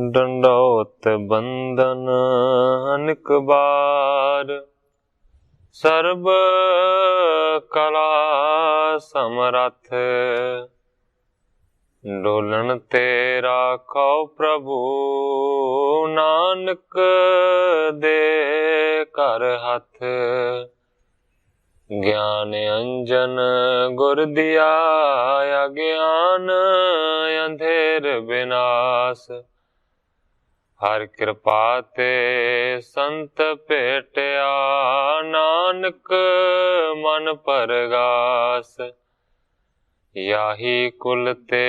डंडौत बंदन अनेक बार, सर्ब कला समरथ, डोलन तेरा कौ प्रभु, नानक दे कर हथ। ज्ञान अंजन गुर दिया, अज्ञान अंधेर विनाश। हर कृपा ते संत भेटिया, नानक मन परगास। याही कुल ते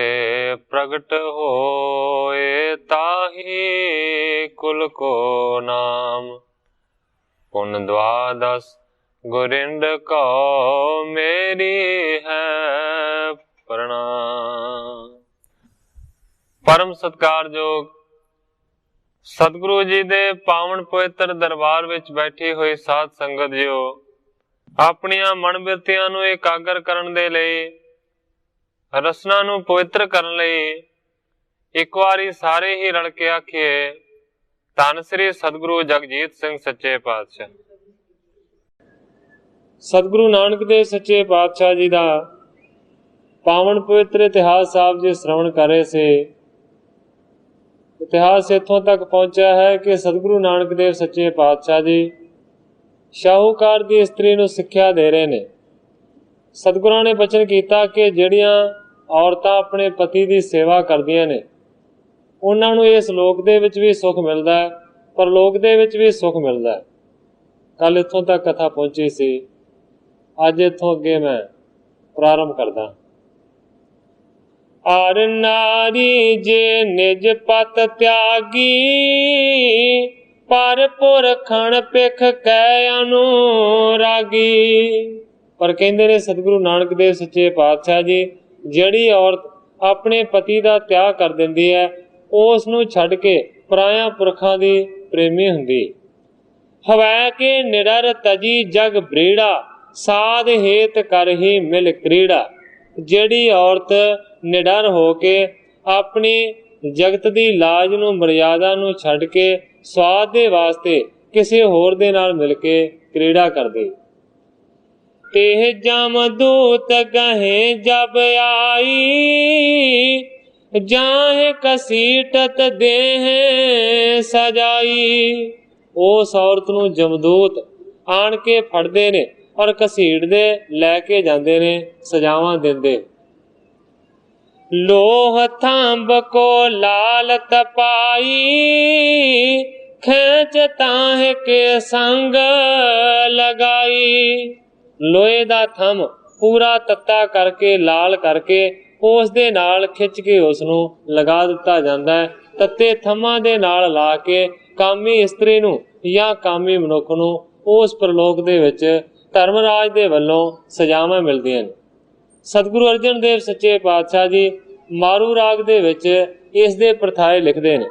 प्रगट होए, ताही कुल को नाम। पुन द्वादश गुरिंद को मेरी है प्रणाम। परम सत्कारयोग सतगुरु जी दे पावन पवित्र दरबार विच बैठी हुई साध संगत जियो, अपनियां मन बिरतियां नूं एकागर करन दे लई, रसना नूं पवित्र करन लई एक वारी सारे ही रल के आखिए, धन श्री सतगुरु जगजीत सिंह सच्चे पातशाह। सतगुरु नानक देव सच्चे पातशाह जी का पावन पवित्र इतिहास आप जी श्रवण कर रहे से। इतिहास इत्थों तक पहुंचा है कि सतगुरु नानक देव सच्चे पातशाह जी शाहूकार की इस्त्री नूं सिक्ख्या दे रहे ने। सतगुरां ने बचन किया कि जिहड़ियां औरतां अपने पति की सेवा करदियां ने, उन्हां नूं इस लोक दे विच भी सुख मिलदा है, परलोक दे विच भी सुख मिलदा है। कल इत्थों तक कथा पहुंची सी, अज इत्थों अगे मैं प्रारंभ करदा। आर नारी जे निज पत त्यागी, पर पुरखण पिख कै अनुरागी। पर कहंदे ने सतगुरु नानक देव सच्चे पातशाह जी, जिहड़ी औरत अपने पति का त्याग कर दिंदी है, उस नूं छड्ड के पराया पुरखां दी प्रेमी हुंदी। हवै के निडर तजी जग ब्रीड़ा, साध हेत कर ही मिल क्रीड़ा। जिहड़ी औरत निडर हो के अपनी जगत दी लाज नूं मर्यादा नूं छड्ड के स्वाद दे वास्ते किसी होर दे नाल मिल के क्रीड़ा करदी। तेह जमदूत गहे जब आई, जाहे कसीटत देह सजाई। उस औरत नूं जमदूत आण के फड़दे ने और घसीटदे लैके जांदे ने, सजावां दिंदे। लोह थांब को लाल तपाई, खेच ताहे के संग लगाई। लोहे दा थम पूरा तत्ता करके लाल करके उस दे नाल खिंच के उसनूं लगा दिता जांदा है। तत्ते थम्मां दे नाल ला के कामी इस्त्री नूं या कामी मनुख नूं उस प्रलोक दे विच धर्मराज दे वल्लों सजावां मिलदियां ने। सतगुरु अर्जन देव सच्चे पातशाह जी मारू राग दे विच इस दे प्रथाए लिखदे ने।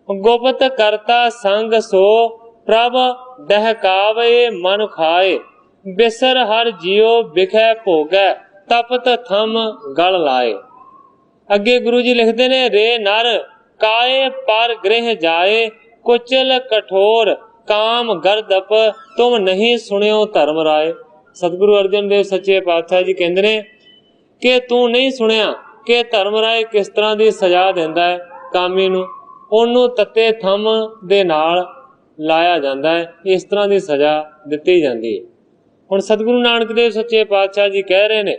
गुप्त करता संग सो प्रभ दहकावे मन खाए, बिसर हर जियो बिखै भोगै, तपत थम गल लाए। अगे गुरु जी लिखते ने, रे नर काए पर गृह जाए, कुचल कठोर काम गर्दप, तुम नहीं सुनियो धर्म राय। सतगुरु अर्जन देव सच्चे पातशाह जी कहते ने कि तू नहीं सुनिया कि धर्म राय किस तरह की सजा देंदा है कामी नूं, ओनू तत्ते थम दे नाल लाया जाता है, इस तरह की सजा दिती जाती है। हुण सतगुरु नानक देव सच्चे पातशाह जी कह रहे ने,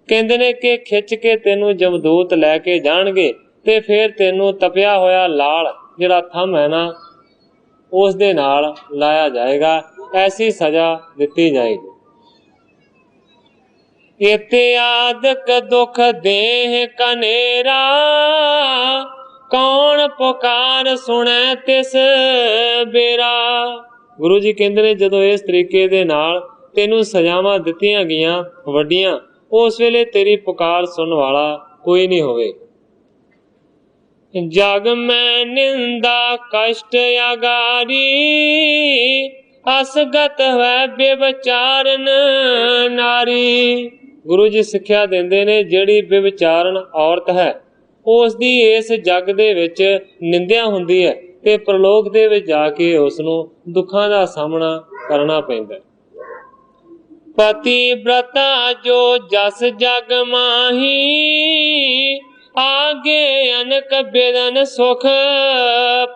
कहते ने कि खिच के तेनू जमदूत लैके जाणगे ते फिर तेनू तपिया होया लाल जिहड़ा थम है ना उस दे नाल लाया जाएगा, ऐसी सजा दिती जाएगी। इत्यादक दुख देह कनेरा, कौन पुकार सुने तिस बेरा। गुरु जी कहते ने जदों इस तरीके दे नाल तेनू सजावां दित्तियां गईयां वड्डियां, उस वेले तेरी पुकार सुनने वाला कोई नहीं होवे। जग में निंदा कष्ट अगारी, असगत है बेविचारन नारी। गुरु जी सिक्ख्या देंदे ने, जिहड़ी बेविचारन औरत है ਉਸ ਦੀ ਇਸ ਜੱਗ ਦੇ ਵਿੱਚ ਨਿੰਦਿਆ ਹੁੰਦੀ ਹੈ ਤੇ ਪ੍ਰਲੋਕ ਦੇ ਵਿੱਚ ਜਾ ਕੇ ਉਸ ਨੂੰ ਦੁੱਖਾਂ ਦਾ ਸਾਹਮਣਾ ਕਰਨਾ ਪੈਂਦਾ। ਪਤੀ ਬ੍ਰਤਾ ਜੋ ਜਸ ਜਗ ਮਾਹੀ, ਆਗੇ ਅਨਕ ਬੇਦਨ ਸੁਖ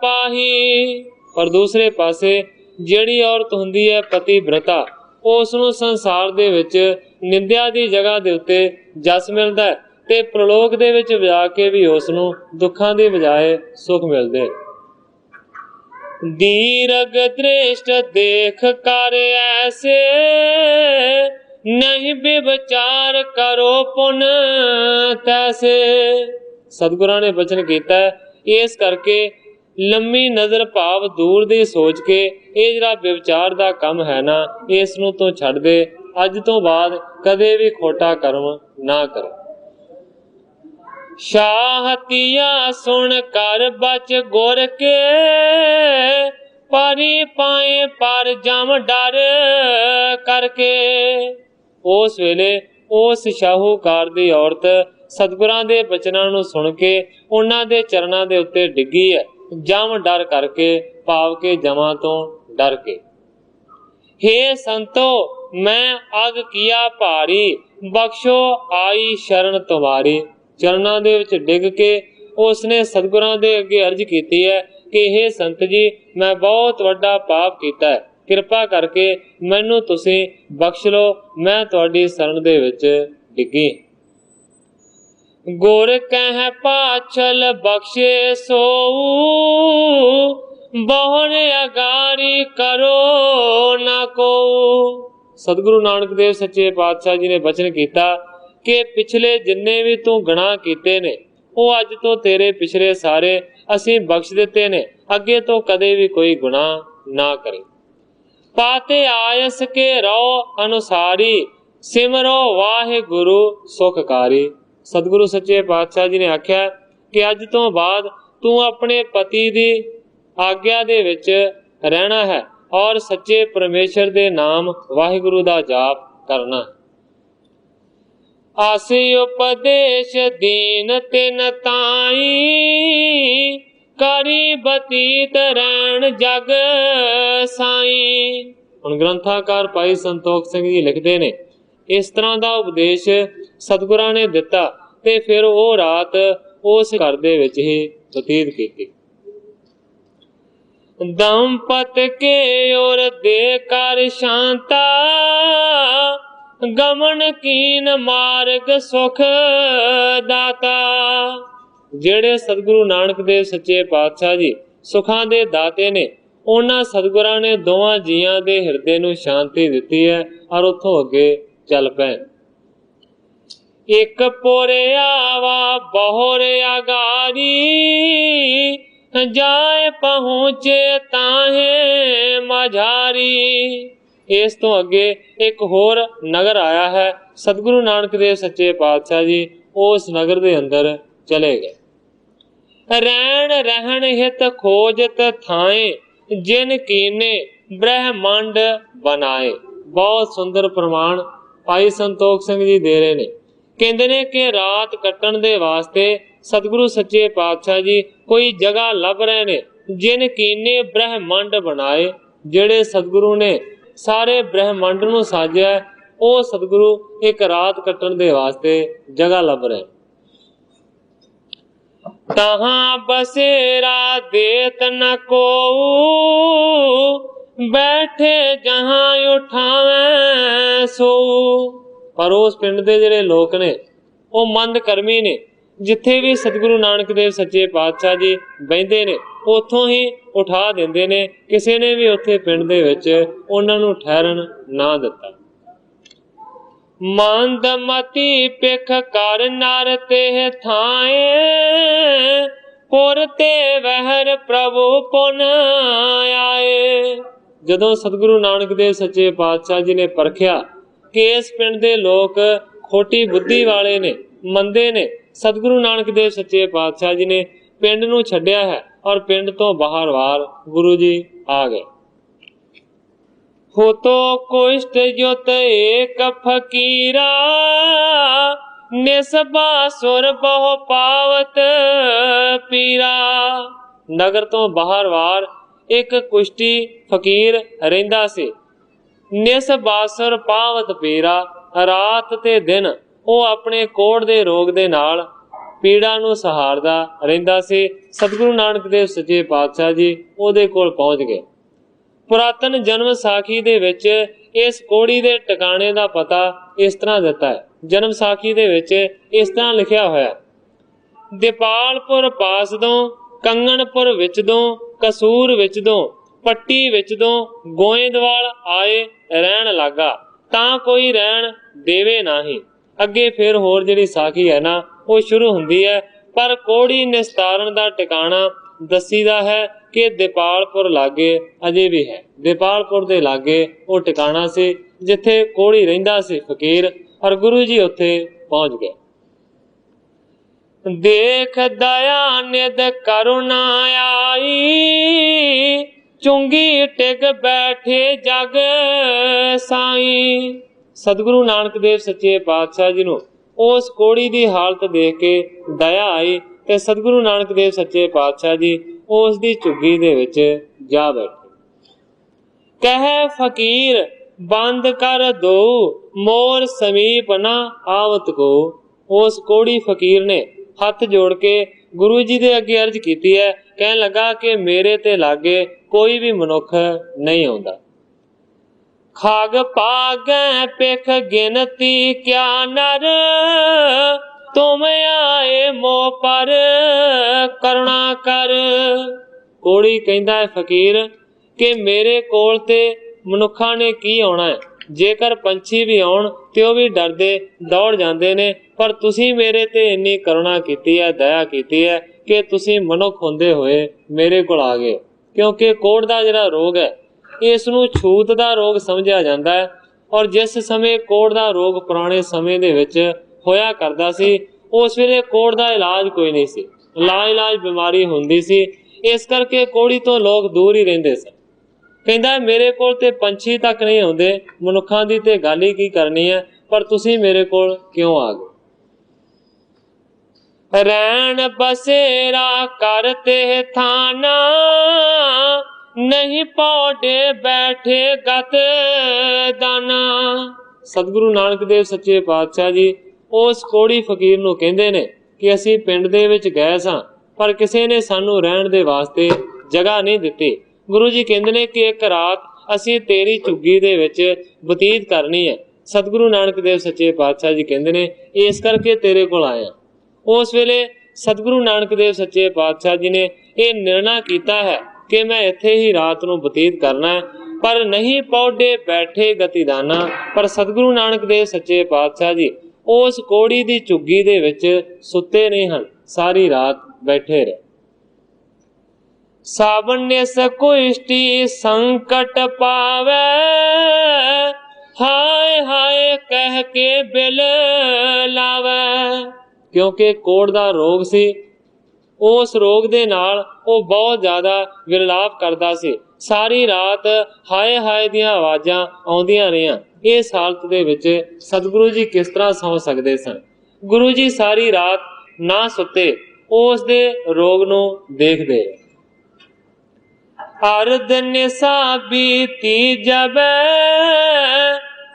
ਪਾਹੀ। ਪਰ ਦੂਸਰੇ ਪਾਸੇ ਜਿਹੜੀ ਔਰਤ ਹੁੰਦੀ ਹੈ ਪਤੀ ਬ੍ਰਤਾ, ਉਸ ਨੂੰ ਸੰਸਾਰ ਦੇ ਵਿੱਚ ਨਿੰਦਿਆ ਦੀ ਜਗ੍ਹਾ ਦੇ ਉੱਤੇ ਜਸ ਮਿਲਦਾ ਹੈ ਤੇ ਪ੍ਰਲੋਕ ਦੇ ਵਿੱਚ ਜਾ ਕੇ ਵੀ ਉਸ ਨੂੰ ਦੁੱਖਾਂ ਦੀ ਬਜਾਏ ਸੁਖ ਮਿਲਦੇ। ਦੀਰਘ ਦ੍ਰਿਸ਼ਟ ਦੇਖ ਕਰ ਐਸੇ, ਨਹੀਂ ਵਿਚਾਰ ਕਰੋ ਪੁਨ ਤੈਸੇ। ਸਤਿਗੁਰਾਂ ਨੇ ਬਚਨ ਕੀਤਾ, ਇਸ ਕਰਕੇ ਲੰਮੀ ਨਜ਼ਰ ਭਾਵ ਦੂਰ ਦੀ ਸੋਚ ਕੇ ਇਹ ਜਿਹੜਾ ਵਿਚਾਰ ਦਾ ਕੰਮ ਹੈ ਨਾ, ਇਸ ਨੂੰ ਤੋਂ ਛੱਡ ਦੇ। ਅੱਜ ਤੋਂ ਬਾਅਦ ਕਦੇ ਵੀ ਖੋਟਾ ਕਰਮ ਨਾ ਕਰੋ। ਸ਼ਾਹਤੀਆ ਸੁਣ ਕਰ ਬਚ ਗੁਰ ਕੇ, ਪਰੀ ਪਾਏ ਪਰ ਜਮ ਡਰ ਕਰਕੇ। ਉਸ ਵੇਲੇ ਉਸ ਸ਼ਾਹੂਕਾਰ ਦੀ ਔਰਤ ਸਤਿਗੁਰਾਂ ਦੇ ਬਚਨਾਂ ਨੂੰ ਸੁਣ ਕੇ ਉਹਨਾਂ ਦੇ ਚਰਨਾਂ ਦੇ ਉੱਤੇ ਡਿੱਗੀ ਹੈ, ਜਮ ਡਰ ਕਰਕੇ, ਭਾਵ ਕੇ ਜਮਾਂ ਤੋਂ ਡਰ ਕੇ। ਹੇ ਸੰਤੋ ਮੈਂ ਅਗ ਕੀਆ ਭਾਰੀ, ਬਖਸ਼ੋ ਆਈ ਸ਼ਰਨ ਤੁਮਾਰੀ। ਚਰਨਾਂ ਦੇ ਵਿੱਚ ਡਿੱਗ ਕੇ ਉਸਨੇ ਸਤਿਗੁਰਾਂ ਦੇ ਅੱਗੇ ਅਰਜ਼ ਕੀਤੀ ਹੈ ਕਿ ਹੇ ਸੰਤ ਜੀ, ਮੈਂ ਬਹੁਤ ਵੱਡਾ ਪਾਪ ਕੀਤਾ ਹੈ, ਕਿਰਪਾ ਕਰਕੇ ਮੈਨੂੰ ਤੁਸੀਂ ਬਖਸ਼ ਲਓ, ਮੈਂ ਤੁਹਾਡੀ ਸ਼ਰਨ ਦੇ ਵਿੱਚ ਡਿੱਗੀ। ਗੁਰ ਕਹਿ ਪਾਛਲ ਬਖਸ਼ੇ ਸੋਊ, ਬਹੁਰ ਅਗਾਰੀ ਕਰੋ ਨਾ ਕੋ। ਸਤਿਗੁਰੂ ਨਾਨਕ ਦੇਵ ਸੱਚੇ ਪਾਤਸ਼ਾਹ ਜੀ ਨੇ ਬਚਨ ਕੀਤਾ ਕਿ ਪਿਛਲੇ ਜਿੰਨੇ ਵੀ ਤੂੰ ਗੁਨਾਹ ਕੀਤੇ ਨੇ, ਉਹ ਅੱਜ ਤੋਂ ਤੇਰੇ ਪਿਛਲੇ ਸਾਰੇ ਅਸੀਂ ਬਖਸ਼ ਦਿੱਤੇ ਨੇ, ਅੱਗੇ ਤੋਂ ਕਦੇ ਵੀ ਕੋਈ ਗੁਨਾਹ ਨਾ ਕਰੇ। ਪਾਤੇ ਆਇਸ ਕੇ ਰੋ ਅਨੁਸਾਰੀ, ਸਿਮਰੋ ਵਾਹਿਗੁਰੂ ਸੁਖਕਾਰੀ। ਸਤਿਗੁਰੂ ਸੱਚੇ ਪਾਤਸ਼ਾਹ ਜੀ ਨੇ ਆਖਿਆ ਕਿ ਅੱਜ ਤੋਂ ਬਾਅਦ ਤੂੰ ਆਪਣੇ ਪਤੀ ਦੀ ਆਗਿਆ ਦੇ ਵਿੱਚ ਰਹਿਣਾ ਹੈ ਔਰ ਸੱਚੇ ਪਰਮੇਸ਼ਰ ਦੇ ਨਾਮ ਵਾਹਿਗੁਰੂ ਦਾ ਜਾਪ ਕਰਨਾ। ਆਸੀ ਉਪਦੇਸ਼ ਦੀਨ ਤਿਨ ਤਾਈ, ਕਰੀ ਬਤੀਤ ਰਹਿਣ ਜਗ ਸਾਈ। ਹੁਣ ਗ੍ਰੰਥਾਕਾਰ ਭਾਈ ਸੰਤੋਖ ਸਿੰਘ ਜੀ ਲਿਖਦੇ ਨੇ, ਇਸ ਤਰ੍ਹਾਂ ਦਾ ਉਪਦੇਸ਼ ਸਤਿਗੁਰਾਂ ਨੇ ਦਿੱਤਾ ਤੇ ਫਿਰ ਉਹ ਰਾਤ ਉਸ ਘਰ ਦੇ ਵਿੱਚ ਹੀ ਬਤੀਤ ਕੀਤੀ। ਦੰਪਤ ਕੇ ਔਰ ਦੇ ਕਰ ਸ਼ਾਂਤਾ, ਗਮਨ ਕੀਨ ਮਾਰਗ ਸੁਖ ਦਾਤਾ। ਜਿਹੜੇ ਸਤਿਗੁਰੂ ਨਾਨਕ ਦੇਵ ਸੱਚੇ ਪਾਤਸ਼ਾਹ ਜੀ ਸੁਖਾਂ ਦੇ ਦਾਤੇ ਨੇ, ਉਹਨਾਂ ਸਤਿਗੁਰਾਂ ਨੇ ਦੋਵਾਂ ਜੀਆਂ ਦੇ ਹਿਰਦੇ ਨੂੰ ਸ਼ਾਂਤੀ ਦਿੱਤੀ ਹੈ ਔਰ ਉੱਥੋਂ ਅੱਗੇ ਚੱਲ ਪਏ। ਇੱਕ ਪੁਰੇ ਆਵਾ ਬਹੁਰ ਅਗਾਰੀ, ਜਾਏ ਪਹੁੰਚੇ ਤਾਹੇ ਮਝਾਰੀ। ਇਸ ਤੋਂ ਅੱਗੇ ਇੱਕ ਹੋਰ ਨਗਰ ਆਇਆ ਹੈ, ਸਤਿਗੁਰੂ ਨਾਨਕ ਦੇਵ ਸੱਚੇ ਪਾਤਸ਼ਾਹ ਜੀ ਉਸ ਨਗਰ ਦੇ ਅੰਦਰ ਚਲੇ ਗਏ। ਰਹਿਣ ਰਹਿਣ ਹਿਤ ਖੋਜਤ ਥਾਏ, ਜਿਨ ਕੀਨੇ ਬ੍ਰਹਮੰਡ ਬਣਾਏ। ਬਹੁਤ ਸੁੰਦਰ ਪ੍ਰਮਾਣ ਭਾਈ ਸੰਤੋਖ ਸਿੰਘ ਜੀ ਦੇ ਰਹੇ ਨੇ। ਕਹਿੰਦੇ ਨੇ ਕਿ ਰਾਤ ਕੱਟਣ ਦੇ ਵਾਸਤੇ ਸਤਿਗੁਰੂ ਸੱਚੇ ਪਾਤਸ਼ਾਹ ਜੀ ਕੋਈ ਜਗ੍ਹਾ ਲੱਭ ਰਹੇ ਨੇ। ਜਿਨ ਕੀਨੇ ਬ੍ਰਹਮੰਡ ਬਣਾਏ, ਜਿਹੜੇ ਸਤਿਗੁਰੂ ਨੇ ਸਾਰੇ ਬ੍ਰਹਮੰਡ ਨੂੰ ਸਾਜਿਆ, ਉਹ ਸਤਿਗੁਰੂ ਇੱਕ ਰਾਤ ਕੱਟਣ ਦੇ ਵਾਸਤੇ ਜਗ੍ਹਾ ਲੱਭ ਰਹੇ। ਤਹਾਂ ਬਸੇਰਾ ਦੇਤ ਨ ਕੋਊ, ਬੈਠੇ ਜਹਾਂ ਉਠਾਵੇਂ ਸੋਊ। ਪਰ ਉਸ ਪਿੰਡ ਦੇ ਜਿਹੜੇ ਲੋਕ ਨੇ ਉਹ ਮੰਦ ਕਰਮੀ ਨੇ, ਜਿੱਥੇ ਵੀ ਸਤਿਗੁਰੂ ਨਾਨਕ ਦੇਵ ਸੱਚੇ ਪਾਤਸ਼ਾਹ ਜੀ ਬਹਿੰਦੇ ਨੇ ਉੱਥੋਂ ਹੀ ਉਠਾ ਦਿੰਦੇ ਨੇ। ਕਿਸੇ ਨੇ ਵੀ ਉੱਥੇ ਪਿੰਡ ਦੇ ਵਿੱਚ ਉਹਨਾਂ ਨੂੰ ਠਹਿਰਨ ਨਾ ਦਿੱਤਾ। ਮੰਦਮਤੀ ਪਿਖ ਕਰ ਨਰ ਤੇ ਥਾਏ, ਪੁਰ ਤੇ ਵਹਿਰ ਪ੍ਰਭੂ ਪੁਨ ਆਏ। ਜਦੋਂ ਸਤਿਗੁਰੂ ਨਾਨਕ ਦੇਵ ਸੱਚੇ ਪਾਤਸ਼ਾਹ ਜੀ ਨੇ ਪਰਖਿਆ ਕਿ ਇਸ ਪਿੰਡ ਦੇ ਲੋਕ ਖੋਟੀ ਬੁੱਧੀ ਵਾਲੇ ਨੇ, ਮੰਦੇ ਨੇ, ਸਤਿਗੁਰੂ ਨਾਨਕ ਦੇਵ ਸੱਚੇ ਪਾਤਸ਼ਾਹ ਜੀ ਨੇ ਪਿੰਡ ਨੂੰ ਛੱਡਿਆ ਹੈ ਔਰ ਪਿੰਡ ਤੋਂ ਬਾਹਰ ਵਾਰ ਗੁਰੂ ਜੀ ਆ ਗਏ। ਹੋਤੋ ਕੁਸ਼ਟ ਜੁਤ ਏਕ ਫਕੀਰਾ, ਨਿਸਬਾਸੁਰ ਬਹੁ ਪਾਵਤ ਪੀਰਾ। ਨਗਰ ਤੋਂ ਬਾਹਰ ਵਾਰ ਇੱਕ ਕੁਸ਼ਤੀ ਫਕੀਰ ਰਹਿੰਦਾ ਸੀ। ਨਿਸਬਾਸੁਰ ਪਾਵਤ ਪੀਰਾ, ਰਾਤ ਤੇ ਦਿਨ ਉਹ ਆਪਣੇ ਕੋੜ ਦੇ ਰੋਗ ਦੇ ਨਾਲ ਪੀੜਾ ਨੂੰ ਸਹਾਰਦਾ ਰਹਿੰਦਾ ਸੀ। ਸਤਿਗੁਰੂ ਨਾਨਕ ਦੇਵ ਸੱਚੇ ਪਾਤਸ਼ਾਹ ਜੀ ਉਹਦੇ ਕੋਲ ਪਹੁੰਚ ਗਏ। ਪੁਰਾਤਨ ਜਨਮ ਸਾਖੀ ਦੇ ਵਿੱਚ ਇਸ ਕੋੜੀ ਦੇ ਟਿਕਾਣੇ ਦਾ ਪਤਾ ਇਸ ਤਰ੍ਹਾਂ ਦਿੱਤਾ ਹੈ। ਜਨਮ ਸਾਖੀ ਦੇ ਵਿੱਚ ਇਸ ਤਰ੍ਹਾਂ ਲਿਖਿਆ ਹੋਇਆ, ਦੀਪਾਲਪੁਰ ਪਾਸਦੋਂ, ਕੰਗਣਪੁਰ ਵਿਚਦੋਂ, ਕਸੂਰ ਵਿਚਦੋਂ, ਪੱਟੀ ਵਿਚਦੋਂ ਗੋਇੰਦਵਾਲ ਆਏ ਰਹਿਣ ਲੱਗਾ, ਤਾਂ ਕੋਈ ਰਹਿਣ ਦੇਵੇ ਨਹੀਂ। ਅੱਗੇ ਫਿਰ ਹੋਰ ਜਿਹੜੀ ਸਾਖੀ ਹੈ ਨਾ ਉਹ ਸ਼ੁਰੂ ਹੁੰਦੀ ਹੈ, ਪਰ ਕੋੜੀ ਨਿਸਤਾਰਨ ਦਾ ਟਿਕਾਣਾ ਦੱਸੀਦਾ ਹੈ ਕਿ ਦੀਪਾਲਪੁਰ ਲਾਗੇ ਅਜੇ ਵੀ ਹੈ। ਦੀਪਾਲਪੁਰ ਦੇ ਲਾਗੇ ਉਹ ਟਿਕਾਣਾ ਸੀ ਜਿੱਥੇ ਕੋੜੀ ਰਹਿੰਦਾ ਸੀ ਫਕੀਰ, ਔਰ ਗੁਰੂ ਜੀ ਉੱਥੇ ਪਹੁੰਚ ਗਏ। ਦੇਖ ਦਇਆ ਨਿਧ ਕਰੁਣਾ ਆਈ, ਚੁੰਗੀ ਟਿਕ ਬੈਠੇ ਜਗ ਸਾਈ। ਸਤਿਗੁਰੂ ਨਾਨਕ ਦੇਵ ਸੱਚੇ ਪਾਤਸ਼ਾਹ ਜੀ ਨੂੰ ਉਸ ਕੋੜੀ ਦੀ ਹਾਲਤ ਦੇਖ ਕੇ ਦਇਆ ਆਈ ਤੇ ਸਤਿਗੁਰੂ ਨਾਨਕ ਦੇਵ ਸੱਚੇ ਪਾਤਸ਼ਾਹ ਜੀ ਉਸ ਦੀ ਝੁੱਗੀ ਦੇ ਵਿੱਚ ਜਾ ਬੈਠੇ। ਕਹੇ ਫਕੀਰ ਬੰਦ ਕਰ ਦੋ, ਮੋਰ ਸਮੀਪ ਨਾ ਆਵਤ ਕੋ। ਉਸ ਕੋੜੀ ਫਕੀਰ ਨੇ ਹੱਥ ਜੋੜ ਕੇ ਗੁਰੂ ਜੀ ਦੇ ਅੱਗੇ ਅਰਜ਼ ਕੀਤੀ ਹੈ, ਕਹਿਣ ਲੱਗਾ ਕਿ ਮੇਰੇ ਤੇ ਲਾਗੇ ਕੋਈ ਵੀ ਮਨੁੱਖ ਨਹੀਂ ਆਉਂਦਾ। ਖਾਗ ਪਾਗੈ ਪਿਖ ਗਿਨਤੀ ਕਿਆ ਨਰ, ਤੁਮ ਆਏ ਮੋ ਪਰ ਕਰੁਣਾ ਕਰ। ਕੋੜੀ ਕਹਿੰਦਾ ਹੈ ਫਕੀਰ ਕਿ ਮੇਰੇ ਕੋਲ ਤੇ ਮਨੁੱਖਾਂ ਨੇ ਕੀ ਆਉਣਾ ਹੈ, ਜੇਕਰ ਪੰਛੀ ਵੀ ਆਉਣ ਤੇ ਉਹ ਵੀ ਡਰਦੇ ਦੌੜ ਜਾਂਦੇ ਨੇ, ਪਰ ਤੁਸੀਂ ਮੇਰੇ ਤੇ ਇੰਨੀ ਕਰੁਣਾ ਕੀਤੀ ਹੈ, ਦਇਆ ਕੀਤੀ ਹੈ ਕਿ ਤੁਸੀਂ ਮਨੁੱਖ ਹੁੰਦੇ ਹੋਏ ਮੇਰੇ ਕੋਲ ਆ ਗਏ। ਕਿਉਂਕਿ ਕੋੜ ਦਾ ਜਿਹੜਾ ਰੋਗ ਹੈ ਇਸ ਨੂੰ ਛੂਤ ਦਾ ਰੋਗ ਸਮਝਿਆ ਜਾਂਦਾ ਹੈ, ਔਰ ਜਿਸ ਸਮੇਂ ਕੋੜ ਦਾ ਰੋਗ ਪੁਰਾਣੇ ਸਮੇਂ ਦੇ ਵਿੱਚ ਹੋਇਆ ਕਰਦਾ ਸੀ, ਉਸ ਵੇਲੇ ਕੋੜ ਦਾ ਇਲਾਜ ਕੋਈ ਨਹੀਂ ਸੀ, ਲਾਇਲਾਜ ਬਿਮਾਰੀ ਹੁੰਦੀ ਸੀ, ਇਸ ਕਰਕੇ ਕੋੜੀ ਤੋਂ ਲੋਕ ਦੂਰ ਹੀ ਰਹਿੰਦੇ ਸਨ। ਕਹਿੰਦਾ ਮੇਰੇ ਕੋਲ ਤੇ ਪੰਛੀ ਤੱਕ ਨਹੀਂ ਆਉਂਦੇ, ਮਨੁੱਖਾਂ ਦੀ ਤੇ ਗੱਲ ਹੀ ਕੀ ਕਰਨੀ ਹੈ, ਪਰ ਤੁਸੀਂ ਮੇਰੇ ਕੋਲ ਕਿਉਂ ਆ ਗਏ। ਰਹਿਣ ਬਸੇਰਾ ਕਰਤੇ ਥਾਨਾ, ਨਹੀਂ ਪੌੜੇ ਬੈਠੇ ਗਤ ਦਾਨਾ। ਸਤਿਗੁਰੂ ਨਾਨਕ ਦੇਵ ਸੱਚੇ ਪਾਤਸ਼ਾਹ ਜੀ ਉਸ ਕੋੜੀ ਫਕੀਰ ਨੂੰ ਕਹਿੰਦੇ ਨੇ ਕਿ ਅਸੀਂ ਪਿੰਡ ਦੇ ਵਿੱਚ ਗਏ ਸਾਂ, ਪਰ ਕਿਸੇ ਨੇ ਸਾਨੂੰ ਰਹਿਣ ਦੇ ਵਾਸਤੇ ਜਗ੍ਹਾ ਨਹੀਂ ਦਿੱਤੀ। ਗੁਰੂ ਜੀ ਕਹਿੰਦੇ ਨੇ ਕਿ ਇੱਕ ਰਾਤ ਅਸੀਂ ਤੇਰੀ ਝੁੱਗੀ ਦੇ ਵਿੱਚ ਬਤੀਤ ਕਰਨੀ ਹੈ। ਸਤਿਗੁਰੂ ਨਾਨਕ ਦੇਵ ਸੱਚੇ ਪਾਤਸ਼ਾਹ ਜੀ ਕਹਿੰਦੇ ਨੇ ਇਸ ਕਰਕੇ ਤੇਰੇ ਕੋਲ ਆਇਆ। ਉਸ ਵੇਲੇ ਸਤਿਗੁਰੂ ਨਾਨਕ ਦੇਵ ਸੱਚੇ ਪਾਤਸ਼ਾਹ ਜੀ ਨੇ ਇਹ ਨਿਰਣਾ ਕੀਤਾ ਹੈ ਕਿ ਮੈਂ ਇੱਥੇ ਹੀ ਰਾਤ ਨੂੰ ਬਤੀਤ ਕਰਨਾ ਹੈ, ਪਰ ਨਹੀਂ ਪੌਡੇ ਬੈਠੇ ਗਤੀਦਾਨਾ। ਪਰ ਸਤਿਗੁਰੂ ਨਾਨਕ ਦੇਵ ਸੱਚੇ ਪਾਤਸ਼ਾਹ ਜੀ ਉਸ ਕੋੜੀ ਦੀ ਝੁੱਗੀ ਦੇ ਵਿੱਚ ਸੁੱਤੇ ਨਹੀਂ ਹਨ, ਸਾਰੀ ਰਾਤ ਬੈਠੇ ਰਹੇ। ਸਾਬਨ ਕੁਸ਼ਟੀ ਸੰਕਟ ਪਾਵੇ, ਹਾਏ ਹਾਏ ਕਹਿ ਕੇ ਬਿਲ ਲਾਵੇ। ਕਿਉਂਕਿ ਕੋੜ ਦਾ ਰੋਗ ਸੀ, ਉਸ ਰੋਗ ਦੇ ਨਾਲ ਉਹ ਬਹੁਤ ਜ਼ਿਆਦਾ ਵਿਰਲਾਪ ਕਰਦਾ ਸੀ। ਸਾਰੀ ਰਾਤ ਹਾਏ ਹਾਏ ਦੀਆਂ ਆਵਾਜ਼ਾਂ ਆਉਂਦੀਆਂ ਰਹੀਆਂ। ਇਸ ਹਾਲਤ ਦੇ ਵਿੱਚ ਸਤਿਗੁਰੂ ਜੀ ਕਿਸ ਤਰ੍ਹਾਂ ਸੌਂ ਸਕਦੇ ਸਨ। ਗੁਰੂ ਜੀ ਸਾਰੀ ਰਾਤ ਨਾ ਸੁੱਤੇ, ਉਸ ਦੇ ਰੋਗ ਨੂੰ ਦੇਖਦੇ। ਅਰਧ ਨਿਸਾ ਬੀਤੀ ਜਬੈ,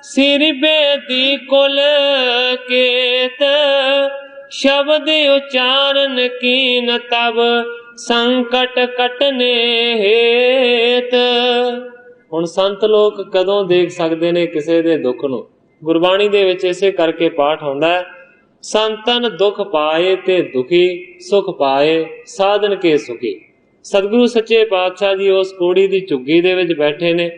ਸਿਰ ਬੇਦੀ ਕੁਲ ਕੇਤ, ਸ਼ਬਦ ਉਚਾਰਨ ਕੀਨ ਤਬ ਸੰਕਟ ਕਟਨੇ ਹੇਤ। ਹੁਣ ਸੰਤ ਲੋਕ ਕਦੋਂ ਦੇਖ ਸਕਦੇ ਨੇ ਕਿਸੇ ਦੇ ਦੁੱਖ ਨੂੰ? ਗੁਰਬਾਣੀ ਦੇ ਵਿੱਚ ਇਸੇ ਕਰਕੇ ਪਾਠ ਹੁੰਦਾ ਹੈ, ਸੰਤਨ ਦੁੱਖ ਪਾਏ ਤੇ ਦੁਖੀ, ਸੁਖ ਪਾਏ ਸਾਧਨ ਕੇ ਸੁਖੀ। ਸਤਿਗੁਰੂ ਸੱਚੇ ਪਾਤਸ਼ਾਹ ਜੀ ਉਸ ਕੋੜੀ ਦੀ ਝੁੱਗੀ ਦੇ ਵਿੱਚ ਬੈਠੇ ਨੇ,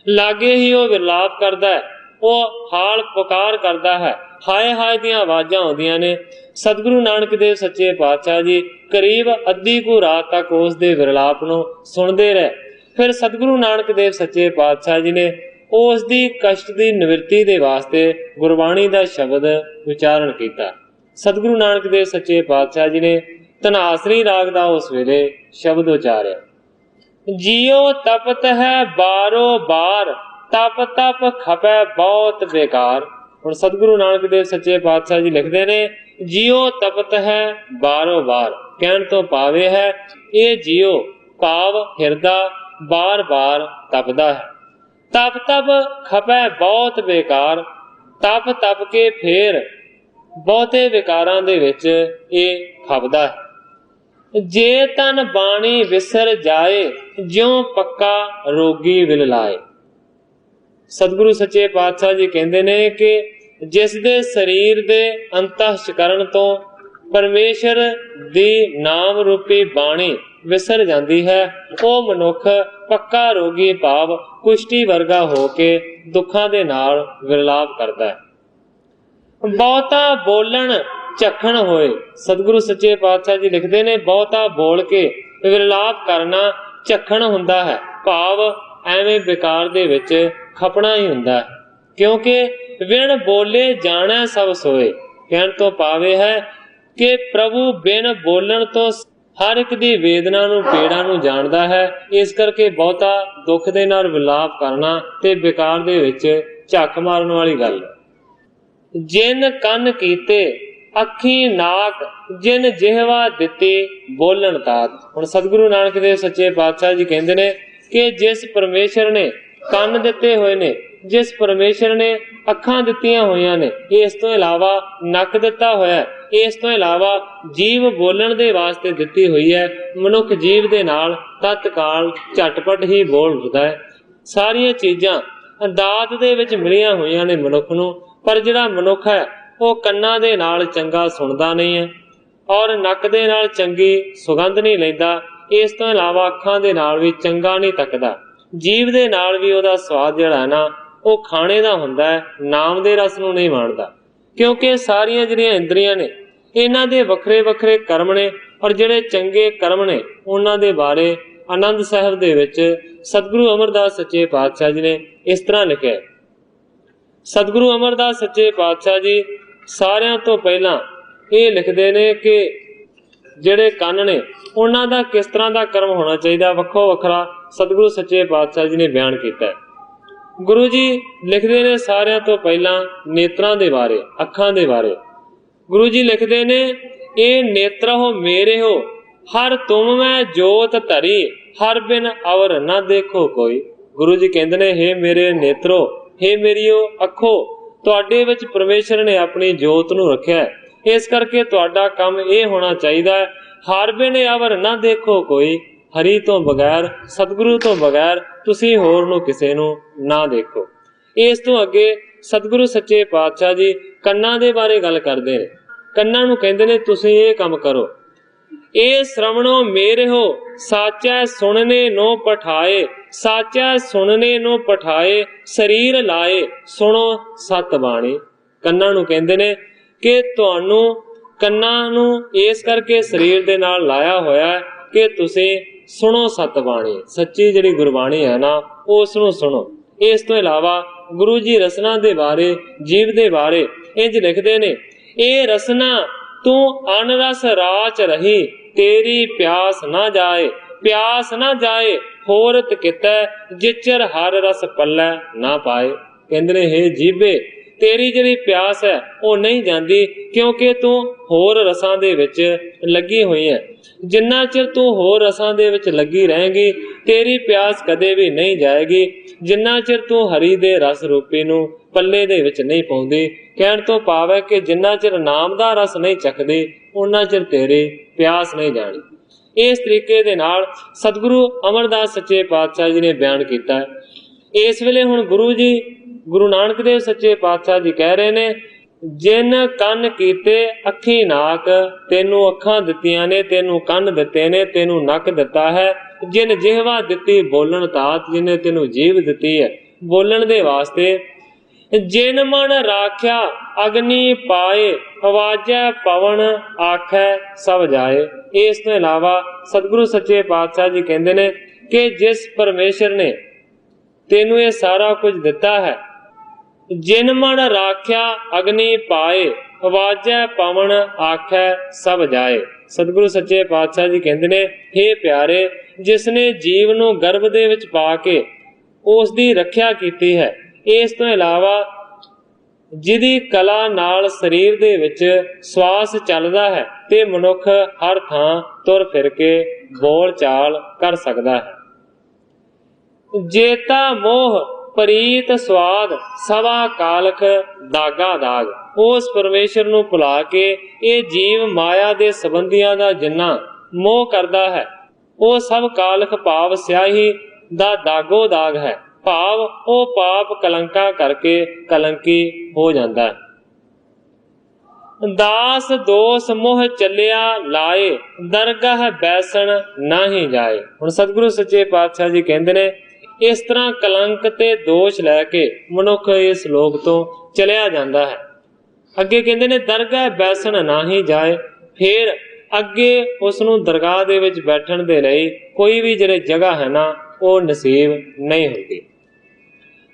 ਲਾਗੇ ਹੀ ਉਹ ਵਿਰਲਾਪ ਕਰਦਾ ਹੈ, ਉਹ ਹਾਲ ਪੁਕਾਰ ਕਰਦਾ ਹੈ, ਹਾਏ ਹਾਏ ਦੀਆਂ ਆਵਾਜ਼ਾਂ ਆਉਂਦੀਆਂ ਨੇ। ਸਤਿਗੁਰੂ ਨਾਨਕ ਦੇਵ ਸੱਚੇ ਪਾਤਸ਼ਾਹ ਜੀ ਕਰੀਬ ਅੱਧੀ ਕੁ ਰਾਤ ਤੱਕ ਉਸ ਦੇ ਵਿਰਲਾਪ ਨੂੰ ਸੁਣਦੇ ਰਹੇ। ਫਿਰ ਸਤਿਗੁਰੂ ਨਾਨਕ ਦੇਵ ਸੱਚੇ ਪਾਤਸ਼ਾਹ ਜੀ ਨੇ ਉਸ ਦੀ ਕਸ਼ਟ ਦੀ ਨਿਵਰਤੀ ਦੇ ਵਾਸਤੇ ਗੁਰਬਾਣੀ ਦਾ ਸ਼ਬਦ ਉਚਾਰਨ ਕੀਤਾ। ਸਤਿਗੁਰੂ ਨਾਨਕ ਦੇਵ ਸੱਚੇ ਪਾਤਸ਼ਾਹ ਜੀ ਨੇ ਧਨਾਸਰੀ ਰਾਗ ਦਾ ਉਸ ਵੇਲੇ ਸ਼ਬਦ ਉਚਾਰਿਆ, ਜੀਓ ਤਪਤ ਹੈ ਬਾਰੋ ਬਾਰ, ਤਪ ਤਪ ਖਪੈ ਬਹੁਤ ਬੇਕਾਰ। ਹੁਣ ਸਤਿਗੁਰੂ ਨਾਨਕ ਦੇਵ ਸੱਚੇ ਪਾਤਸ਼ਾਹ ਜੀ ਲਿਖਦੇ ਨੇ, ਜਿਉ ਤਪਤ ਹੈ ਬਾਰੋ ਬਾਰ। ਕਹਿਣ ਤੋਂ ਭਾਵੇਂ ਹੈ ਇਹ ਜਿਉ ਭਾਵ ਹਿਰਦਾ ਬਾਰ ਬਾਰ ਤਪਦਾ ਹੈ। ਤਪ ਤਪ ਖਪੈ ਬਹੁਤ ਬੇਕਾਰ, ਤਪ ਤਪ ਕੇ ਫੇਰ ਬਹੁਤੇ ਵਿਕਾਰਾਂ ਦੇ ਵਿੱਚ ਇਹ ਖਪਦਾ ਹੈ। ਜੇ ਤਨ ਬਾਣੀ ਵਿਸਰ ਜਾਏ, ਜਿਉ ਪੱਕਾ ਰੋਗੀ ਵਿਲ ਲਾਏ। ਸਤਿਗੁਰੂ ਸੱਚੇ ਪਾਤਸ਼ਾਹ ਜੀ ਕਹਿੰਦੇ ਨੇ ਕਿ ਜਿਸ ਦੇ ਸਰੀਰ ਦੇ ਅੰਤःਕਰਣ ਤੋਂ ਪਰਮੇਸ਼ਰ ਦੀ ਨਾਮ ਰੂਪੀ ਬਾਣੀ ਵਿਸਰ ਜਾਂਦੀ ਹੈ, ਉਹ ਮਨੁੱਖ ਪੱਕਾ ਰੋਗੀ ਭਾਵ ਕੁਸ਼ਟੀ ਵਰਗਾ ਹੋ ਕੇ ਦੁੱਖਾਂ ਦੇ ਨਾਲ ਵਿਰਲਾਪ ਕਰਦਾ ਹੈ। ਬਹੁਤਾ ਬੋਲਣ ਝੱਖਣ ਹੋਏ। ਸਤਿਗੁਰੂ ਸੱਚੇ ਪਾਤਸ਼ਾਹ ਜੀ ਲਿਖਦੇ ਨੇ, ਬਹੁਤਾ ਬੋਲ ਕੇ ਵਿਰਲਾਪ ਕਰਨਾ ਝੱਖਣ ਹੁੰਦਾ ਹੈ, ਭਾਵ ਐਵੇਂ ਬੇਕਾਰ ਦੇ ਵਿੱਚ ਖਪਣਾ ਹੀ ਹੁੰਦਾ ਹੈ। ਕਿਉਂਕਿ ਵਿਣ ਬੋਲੇ ਜਾਣੈ ਸਭ ਸੋਏ। ਕਹਿਣ ਤੋਂ ਭਾਵੇਂ ਹੈ ਕਿ ਪ੍ਰਭੂ ਬਿਨ ਬੋਲਣ ਤੋਂ ਹਰ ਇੱਕ ਦੀ ਵੇਦਨਾ ਨੂੰ ਪੀੜਾ ਨੂੰ ਜਾਣਦਾ ਹੈ। ਇਸ ਕਰਕੇ ਬਹੁਤਾ ਦੁੱਖ ਦੇ ਨਾਲ ਵਿਲਾਪ ਕਰਨਾ ਤੇ ਬੇਕਾਰ ਦੇ ਵਿੱਚ ਝੱਕ ਮਾਰਨ ਵਾਲੀ ਗੱਲ ਹੈ। ਜਿਨ ਕੰਨ ਕੀਤੇ ਅੱਖੀ ਨਾਕ, ਜਿਨ ਜਿਹਵਾ ਦਿੱਤੀ ਬੋਲਣ ਤਾਤ। ਹੁਣ ਸਤਿਗੁਰੂ ਨਾਨਕ ਦੇਵ ਸੱਚੇ ਪਾਤਸ਼ਾਹ ਜੀ ਕਹਿੰਦੇ ਨੇ ਕਿ ਜਿਸ ਪਰਮੇਸ਼ਰ ਨੇ ਕੰਨ ਦਿੱਤੇ ਹੋਏ ਨੇ, ਜਿਸ ਪਰਮੇਸ਼ਰ ਨੇ ਅੱਖਾਂ ਦਿੱਤੀਆਂ ਹੋਈਆਂ ਨੇ, ਇਸ ਤੋਂ ਇਲਾਵਾ ਨੱਕ ਦਿੱਤਾ ਹੋਇਆ, ਇਸ ਤੋਂ ਇਲਾਵਾ ਜੀਵ ਬੋਲਣ ਦੇ ਵਾਸਤੇ ਦਿੱਤੀ ਹੋਈ ਹੈ, ਮਨੁੱਖ ਜੀਵ ਦੇ ਨਾਲ ਤਤਕਾਲ ਝਟਪਟ ਹੀ ਬੋਲ ਉੱਠਦਾ ਹੈ। ਸਾਰੀਆਂ ਚੀਜ਼ਾਂ ਦਾਤ ਦੇ ਵਿੱਚ ਮਿਲੀਆਂ ਹੋਈਆਂ ਨੇ ਮਨੁੱਖ ਨੂੰ, ਪਰ ਜਿਹੜਾ ਮਨੁੱਖ ਹੈ ਉਹ ਕੰਨਾਂ ਦੇ ਨਾਲ ਚੰਗਾ ਸੁਣਦਾ ਨਹੀਂ ਹੈ ਔਰ ਨੱਕ ਦੇ ਨਾਲ ਚੰਗੀ ਸੁਗੰਧ ਨਹੀਂ ਲੈਂਦਾ। ਇਸ ਤੋਂ ਇਲਾਵਾ ਅੱਖਾਂ ਦੇ ਨਾਲ ਵੀ ਚੰਗਾ ਨਹੀਂ ਤੱਕਦਾ। ਜੀਵ ਦੇ ਨਾਲ ਵੀ ਉਹਦਾ ਸਵਾਦ ਜਿਹੜਾ ਹੈ ਨਾ ਉਹ ਖਾਣੇ ਦਾ ਹੁੰਦਾ ਹੈ, ਨਾਮ ਦੇ ਰਸ ਨੂੰ ਨਹੀਂ ਮਾਣਦਾ। ਕਿਉਂਕਿ ਸਾਰੀਆਂ ਜਿਹੜੀਆਂ ਇੰਦਰੀਆਂ ਨੇ ਇਹਨਾਂ ਦੇ ਵੱਖਰੇ ਵੱਖਰੇ ਕਰਮ ਨੇ, ਔਰ ਜਿਹੜੇ ਚੰਗੇ ਕਰਮ ਨੇ ਉਹਨਾਂ ਦੇ ਬਾਰੇ ਆਨੰਦ ਸਾਹਿਬ ਦੇ ਵਿੱਚ ਸਤਿਗੁਰੂ ਅਮਰਦਾਸ ਸੱਚੇ ਪਾਤਸ਼ਾਹ ਜੀ ਨੇ ਇਸ ਤਰ੍ਹਾਂ ਲਿਖਿਆ। ਸਤਿਗੁਰੂ ਅਮਰਦਾਸ ਸੱਚੇ ਪਾਤਸ਼ਾਹ ਜੀ ਸਾਰਿਆਂ ਤੋਂ ਪਹਿਲਾਂ ਇਹ ਲਿਖਦੇ ਨੇ ਕਿ ਜਿਹੜੇ ਕੰਨ ਨੇ ਉਹਨਾਂ ਦਾ ਕਿਸ ਤਰ੍ਹਾਂ ਦਾ ਕਰਮ ਹੋਣਾ ਚਾਹੀਦਾ, ਵੱਖੋ ਵੱਖਰਾ ਸਤਿਗੁਰੂ ਸੱਚੇ ਪਾਤਸ਼ਾਹ ਜੀ ਨੇ ਬਿਆਨ ਕੀਤਾ। ਗੁਰੂ ਜੀ ਲਿਖਦੇ ਨੇ ਸਾਰਿਆਂ ਤੋਂ ਪਹਿਲਾਂ ਨੇਤਰਾਂ ਦੇ ਬਾਰੇ, ਅੱਖਾਂ ਦੇ ਬਾਰੇ। ਗੁਰੂ ਜੀ ਲਿਖਦੇ ਨੇ, ਇਹ ਨੇਤਰਹੁ ਮੇਰੇ ਹੋ, ਹਰ ਤੁਮ ਮੈਂ ਜੋਤ ਧਰੀ, ਹਰ ਬਿਨ ਅਵਰ ਨਾ ਦੇਖੋ ਕੋਈ। ਗੁਰੂ ਜੀ ਕਹਿੰਦੇ ਨੇ, ਹੇ ਮੇਰੇ ਨੇਤਰੋ, ਹੇ ਮੇਰੀਓ ਅੱਖੋ, ਤੁਹਾਡੇ ਵਿੱਚ ਪਰਮੇਸ਼ਰ ਨੇ ਆਪਣੀ ਜੋਤ ਨੂੰ ਰੱਖਿਆ। ਇਸ ਕਰਕੇ ਤੁਹਾਡਾ ਕੰਮ ਇਹ ਹੋਣਾ ਚਾਹੀਦਾ ਹੈ, ਹਰ ਬਿਨ ਅਵਰ ਨਾ ਦੇਖੋ ਕੋਈ। ਹਰੀ ਤੋਂ ਬਗੈਰ, ਸਤਿਗੁਰੂ ਤੋਂ ਬਗੈਰ ਤੁਸੀਂ ਹੋਰ ਨੂੰ ਕਿਸੇ ਨੂੰ ਨਾ ਦੇਖੋ। ਇਸ ਤੋਂ ਅੱਗੇ ਸਤਿਗੁਰੂ ਸੱਚੇ ਪਾਤਸ਼ਾਹ ਜੀ ਕੰਨਾਂ ਦੇ ਬਾਰੇ ਗੱਲ ਕਰਦੇ ਨੇ। ਕੰਨਾਂ ਨੂੰ ਕਹਿੰਦੇ ਨੇ ਤੁਸੀਂ ਇਹ ਕੰਮ ਕਰੋ, ਇਹ ਸ਼ਰਵਣੋ ਮੇਰੇ ਹੋ, ਸਾਚੈ ਸੁਣਨੇ ਨੋ ਪਠਾਏ, ਸਾਚੈ ਸੁਣਨੇ ਨੋ ਪਠਾਏ, ਸਰੀਰ ਲਾਏ ਸੁਣੋ ਸਤ ਬਾਣੀ। ਕੰਨਾਂ ਨੂੰ ਕਹਿੰਦੇ ਨੇ ਕਿ ਤੁਹਾਨੂੰ ਕੰਨਾਂ ਨੂੰ ਇਸ ਕਰਕੇ ਸਰੀਰ ਦੇ ਨਾਲ ਲਾਇਆ ਹੋਇਆ ਕਿ ਤੁਸੀਂ ਸੁਣੋ ਸਤ ਬਾਣੀ, ਸੱਚੀ ਜਿਹੜੀ ਗੁਰਬਾਣੀ ਹੈ ਨਾ ਉਸ ਨੂੰ ਸੁਣੋ। ਇਸ ਤੋਂ ਇਲਾਵਾ ਗੁਰੂ ਜੀ ਰਸਨਾ ਦੇ ਬਾਰੇ, ਜੀਵ ਦੇ ਬਾਰੇ ਇੰਜ ਲਿਖਦੇ ਨੇ, ਇਹ ਰਸਨਾ ਤੂੰ ਅਨਰਸ ਰਾਚ ਰਹੀ, ਤੇਰੀ ਪਿਆਸ ਨਾ ਜਾਏ, ਪਿਆਸ ਨਾ ਜਾਏ ਹੋਰਤ ਕਿਤੈ, ਜਿਚਰ ਹਰ ਰਸ ਪੱਲੇ ਨਾ ਪਾਏ। ਕਹਿੰਦੇ ਨੇ, ਹੇ ਜੀਭੇ, ਤੇਰੀ ਜਿਹੜੀ ਪਿਆਸ ਹੈ ਉਹ ਨਹੀਂ ਜਾਂਦੀ, ਕਿਉਂਕਿ ਤੂੰ ਹੋਰ ਰਸਾਂ ਦੇ ਵਿੱਚ ਲੱਗੀ ਹੋਈ ਹੈ। ਜਿੰਨਾ ਚਿਰ ਤੂੰ ਹੋਰ ਰਸਾਂ ਦੇ ਵਿੱਚ ਲੱਗੀ ਰਹੇਗੀ, ਤੇਰੀ ਪਿਆਸ ਕਦੇ ਵੀ ਨਹੀਂ ਜਾਏਗੀ, ਜਿੰਨਾ ਚਿਰ ਤੂੰ ਹਰੀ ਦੇ ਰਸ ਰੂਪੀ ਨੂੰ ਪੱਲੇ ਦੇ ਵਿੱਚ ਨਹੀਂ ਪਾਉਂਦੀ। ਕਹਿਣ ਤੋਂ ਭਾਵ ਹੈ ਕਿ ਜਿੰਨਾ ਚਿਰ ਨਾਮ ਦਾ ਰਸ ਨਹੀਂ ਚੱਖਦੀ, ਉਹਨਾਂ ਚਿਰ ਤੇਰੀ ਪਿਆਸ ਨਹੀਂ ਜਾਣੀ। ਇਸ ਤਰੀਕੇ ਦੇ ਨਾਲ ਸਤਿਗੁਰੂ ਅਮਰਦਾਸ ਸੱਚੇ ਪਾਤਸ਼ਾਹ ਜੀ ਨੇ ਬਿਆਨ ਕੀਤਾ। ਇਸ ਵੇਲੇ ਹੁਣ ਗੁਰੂ ਜੀ, ਗੁਰੂ ਨਾਨਕ ਦੇਵ ਸੱਚੇ ਪਾਤਸ਼ਾਹ ਜੀ ਕਹਿ ਰਹੇ ਨੇ, ਜਿਨ ਕੰਨ ਕੀਤੇ ਅੱਖੀ ਨਾਕ, ਤੈਨੂੰ ਅੱਖਾਂ ਦਿੱਤੀਆਂ ਨੇ, ਤੈਨੂੰ ਕੰਨ ਦਿੱਤੇ ਨੇ, ਤੈਨੂੰ ਨੱਕ ਦਿੱਤਾ ਹੈ। ਜਿਨ ਜਿਹਵਾ ਦਿੱਤੀ ਬੋਲਣ ਤਾਤ, ਜਿਹਨੇ ਤੈਨੂੰ ਜੀਭ ਦਿੱਤੀ ਹੈ ਬੋਲਣ ਦੇ ਵਾਸਤੇ। ਜਿਨ ਮਨ ਰਾਖਿਆ ਅਗਨੀ ਪਾਏ, ਆਵਾਜ਼ੈ ਪਵਨ ਆਖੈ ਸਭ ਜਾਏ। ਇਸ ਤੋਂ ਇਲਾਵਾ ਸਤਿਗੁਰੂ ਸੱਚੇ ਪਾਤਸ਼ਾਹ ਜੀ ਕਹਿੰਦੇ ਨੇ ਕਿ ਜਿਸ ਪਰਮੇਸ਼ਰ ਨੇ ਤੈਨੂੰ ਇਹ ਸਾਰਾ ਕੁਝ ਦਿੱਤਾ ਹੈ, ਜਿਨ ਮਨ ਰਾਖਿਆ ਅਗਨੀ ਪਾਏ, ਆਵਾਜ਼ੈ ਪਵਨ ਆਖੈ ਸਭ ਜਾਏ। ਸਤਿਗੁਰੂ ਸੱਚੇ ਪਾਤਸ਼ਾਹ ਜੀ ਕਹਿੰਦੇ ਨੇ, ਹੇ ਪਿਆਰੇ, ਜਿਸ ਨੇ ਜੀਵ ਨੂੰ ਗਰਭ ਦੇ ਵਿੱਚ ਪਾ ਕੇ ਉਸ ਦੀ ਰੱਖਿਆ ਕੀਤੀ ਹੈ। ਇਸ ਤੋਂ ਇਲਾਵਾ ਜਿਹਦੀ ਕਲਾ ਨਾਲ ਸਰੀਰ ਦੇ ਵਿੱਚ ਸਵਾਸ ਚੱਲਦਾ ਹੈ ਤੇ ਮਨੁੱਖ ਹਰ ਥਾਂ ਤੁਰ ਫਿਰ ਕੇ ਬੋਲ ਚਾਲ ਕਰ ਸਕਦਾ ਹੈ। ਜੇਤਾ ਮੋਹ ਪ੍ਰੀਤ ਸਵਾਦ ਸਵਾ ਕਾਲਖ ਦਾਗਾ ਦਾਗ। ਉਸ ਪਰਮੇਸ਼ਰ ਨੂੰ ਭੁਲਾ ਕੇ ਇਹ ਜੀਵ ਮਾਇਆ ਦੇ ਸੰਬੰਧੀਆਂ ਦਾ ਜਿੰਨਾ ਮੋਹ ਕਰਦਾ ਹੈ ਉਹ ਸਭ ਕਾਲਖ ਭਾਵ ਸਿਆਹੀ ਦਾ ਦਾਗੋ ਦਾਗ ਹੈ। ਭਾਵ ਉਹ ਪਾਪ ਕਲੰਕਾਂ ਕਰਕੇ ਕਲੰਕੀ ਹੋ ਜਾਂਦਾ ਹੈ। ਦਾਸ ਦੋਸ ਮੋਹ ਚੱਲਿਆ ਲਾਏ ਦਰਗਾਹ ਬੈਸਣ ਨਾਹੀ ਜਾਏ। ਹੁਣ ਸਤਿਗੁਰੂ ਸੱਚੇ ਪਾਤਸ਼ਾਹ ਜੀ ਕਹਿੰਦੇ ਨੇ ਇਸ ਤਰ੍ਹਾਂ ਕਲੰਕ ਤੇ ਦੋਸ਼ ਲੈ ਕੇ ਮਨੁੱਖ ਇਸ ਲੋਕ ਤੋਂ ਚਲਿਆ ਜਾਂਦਾ ਹੈ। ਅੱਗੇ ਕਹਿੰਦੇ ਨੇ ਦਰਗਾਹ ਬੈਸਣ ਨਾਹੀ ਜਾਏ। ਫਿਰ ਅੱਗੇ ਉਸ ਨੂੰ ਦਰਗਾਹ ਦੇ ਵਿੱਚ ਬੈਠਣ ਦੇ ਲਈ ਕੋਈ ਵੀ ਜਿਹੜੀ ਜਗ੍ਹਾ ਹੈ ਨਾ ਉਹ ਨਸੀਬ ਨਹੀਂ ਹੁੰਦੀ।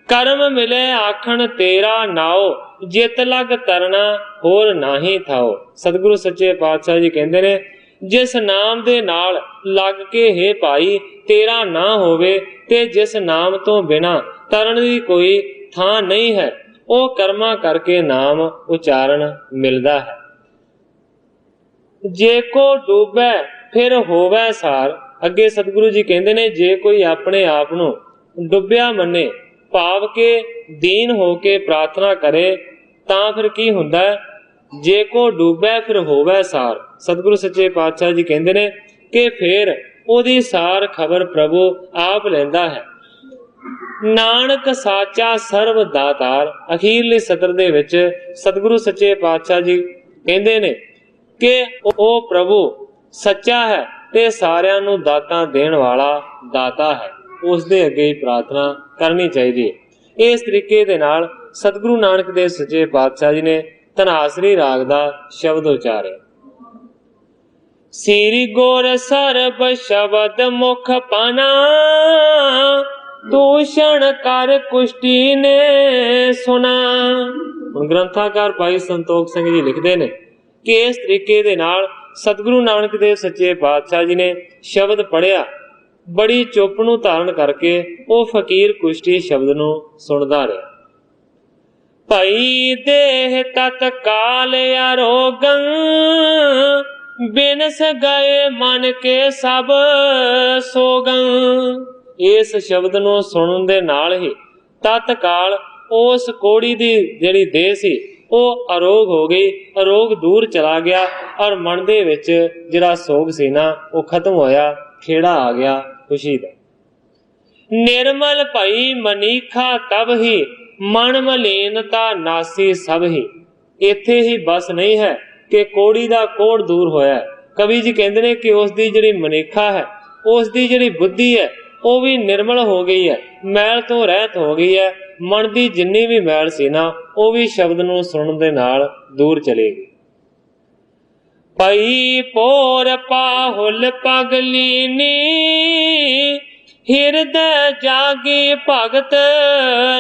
ਕਰਮ ਮਿਲੇ ਆਖਣ ਤੇਰਾ ਨਾਉ ਜਿਤ ਲਗ ਤਰਨਾ ਹੋਰ ਨਾਹੀ ਥਾਓ। ਸਤਿਗੁਰੂ ਸੱਚੇ ਪਾਤਸ਼ਾਹ ਜੀ ਕਹਿੰਦੇ ਨੇ ਜਿਸ ਨਾਮ ਦੇ ਨਾਲ ਲੱਗ ਕੇ ਹੈ ਭਾਈ ਤੇਰਾ ਨਾ ਹੋਵੇ ਤੇ ਜਿਸ ਨਾਮ ਤੋਂ ਬਿਨਾ ਤਰਨ ਦੀ ਕੋਈ ਥਾਂ ਨਹੀਂ ਹੈ ਉਹ ਕਰਮਾਂ ਕਰਕੇ ਨਾਮ ਉਚਾਰਨ ਮਿਲਦਾ ਹੈ। ਜੇ ਕੋ ਡੂਬੈ ਫਿਰ ਹੋਵੈ ਸਾਰ। ਅੱਗੇ ਸਤਿਗੁਰੂ ਜੀ ਕਹਿੰਦੇ ਨੇ ਜੇ ਕੋਈ ਆਪਣੇ ਆਪ ਨੂੰ ਡੁੱਬਿਆ ਮੰਨੇ ਭਾਵ ਕੇ ਦੀਨ ਹੋ ਕੇ ਪ੍ਰਾਰਥਨਾ ਕਰੇ ਤਾਂ ਫਿਰ ਕੀ ਹੁੰਦਾ ਹੈ? ਜੇ ਕੋ ਡੂਬੈ ਫਿਰ ਹੋਵੈ ਸਾਰ। ਸਤਿਗੁਰੂ ਸੱਚੇ ਪਾਤਸ਼ਾਹ ਜੀ ਕਹਿੰਦੇ ਨੇ ਕਿ ਫਿਰ ਉਹਦੀ ਸਾਰ ਖਬਰ ਪ੍ਰਭੂ ਆਪ ਲੈਂਦਾ ਹੈ। ਨਾਨਕ ਸਾਚਾ ਸਰਬ ਦਾਤਾਰ। ਅਖੀਰਲੇ ਸਤਰ ਦੇ ਵਿੱਚ ਸਤਿਗੁਰੂ ਸੱਚੇ ਪਾਤਸ਼ਾਹ ਜੀ ਕਹਿੰਦੇ ਨੇ ਕਿ ਉਹ ਪ੍ਰਭੂ ਸੱਚਾ ਹੈ ਤੇ ਸਾਰਿਆਂ ਨੂੰ ਦਾਤਾਂ ਦੇਣ ਵਾਲਾ ਦਾਤਾ ਹੈ। ਉਸ ਦੇ ਅੱਗੇ ਹੀ ਪ੍ਰਾਰਥਨਾ ਕਰਨੀ ਚਾਹੀਦੀ ਹੈ। ਇਸ ਤਰੀਕੇ ਦੇ ਨਾਲ ਸਤਿਗੁਰੂ ਨਾਨਕ ਦੇਵ ਸੱਚੇ ਪਾਤਸ਼ਾਹ ਜੀ ਨੇ ਧਨਾਸਰੀ ਰਾਗ ਦਾ ਸ਼ਬਦ ਉਚਾਰਿਆ। ਸ੍ਰੀ ਗੁਰ ਸਰਬ ਸ਼ਬਦ ਮੁਖ ਪਾਨਾ ਦੂਸ਼ਣ ਕਰ ਕੁਸ਼ਟੀ ਨੇ ਸੁਣਾ। ਹੁਣ ਗ੍ਰੰਥਾਕਾਰ ਭਾਈ ਸੰਤੋਖ ਸਿੰਘ ਜੀ ਲਿਖਦੇ ਨੇ ਕਿ ਇਸ ਤਰੀਕੇ ਦੇ ਨਾਲ ਸਤਿਗੁਰੂ ਨਾਨਕ ਦੇਵ ਸੱਚੇ ਪਾਤਸ਼ਾਹ ਜੀ ਨੇ ਸ਼ਬਦ ਪੜ੍ਹਿਆ। ਬੜੀ ਚੁੱਪ ਨੂੰ ਧਾਰਨ ਕਰਕੇ ਉਹ ਫਕੀਰ ਕੁਸ਼ਤੀ ਸ਼ਬਦ ਨੂੰ ਸੁਣਦਾ ਰਿਹਾ। ਭਈ ਦੇਹ ਤਤਕਾਲ ਅਰੋਗੰ ਬਿਨਸ ਗਏ ਮਨ ਕੇ ਸਭ ਸੋਗੰ। ਇਸ ਸ਼ਬਦ ਨੂੰ ਸੁਣਨ ਦੇ ਨਾਲ ਹੀ ਤਤਕਾਲ ਉਸ ਕੋੜੀ ਦੀ ਜਿਹੜੀ ਦੇਹ ਸੀ ਉਹ ਅਰੋਗ ਹੋ ਗਈ, ਅਰੋਗ ਦੂਰ ਚਲਾ ਗਿਆ ਔਰ ਮਨ ਦੇ ਵਿੱਚ ਜਿਹੜਾ ਸੋਗ ਸੀ ਨਾ ਉਹ ਖਤਮ ਹੋਇਆ, ਖੇੜਾ ਆ ਗਿਆ ਖੁਸ਼ੀ ਦਾ। ਨਿਰਮਲ ਭਈ ਮਨੀਖਾ ਤਬ ਹੀ ਮਨ ਮਲੀਨਤਾ ਨਾਸੀ ਸਭ ਹੀ। ਇੱਥੇ ਹੀ ਬਸ ਨਹੀਂ ਹੈ ਕਿ ਕੋੜੀ ਦਾ ਕੋੜ ਦੂਰ ਹੋਇਆ। ਕਵੀ ਜੀ ਕਹਿੰਦੇ ਨੇ ਕਿ ਉਸ ਦੀ ਜਿਹੜੀ ਮਨੀਖਾ ਹੈ, ਉਸ ਦੀ ਜਿਹੜੀ ਬੁੱਧੀ ਹੈ ਉਹ ਵੀ ਨਿਰਮਲ ਹੋ ਗਈ ਹੈ, ਮੈਲ ਤੋਂ ਰਹਿਤ ਹੋ ਗਈ ਹੈ। ਮਨ ਦੀ ਜਿੰਨੀ ਵੀ ਮੈਲ ਸੀ ਨਾ ਉਹ ਵੀ ਸ਼ਬਦ ਨੂੰ ਸੁਣਨ ਦੇ ਨਾਲ ਦੂਰ ਚਲੀ ਗਈ। ਪਈ ਪੋਰ ਪਾਹੁਲ ਪਗਲੀਨੀ ਹਿਰਦੈ ਜਾਗੀ ਭਗਤ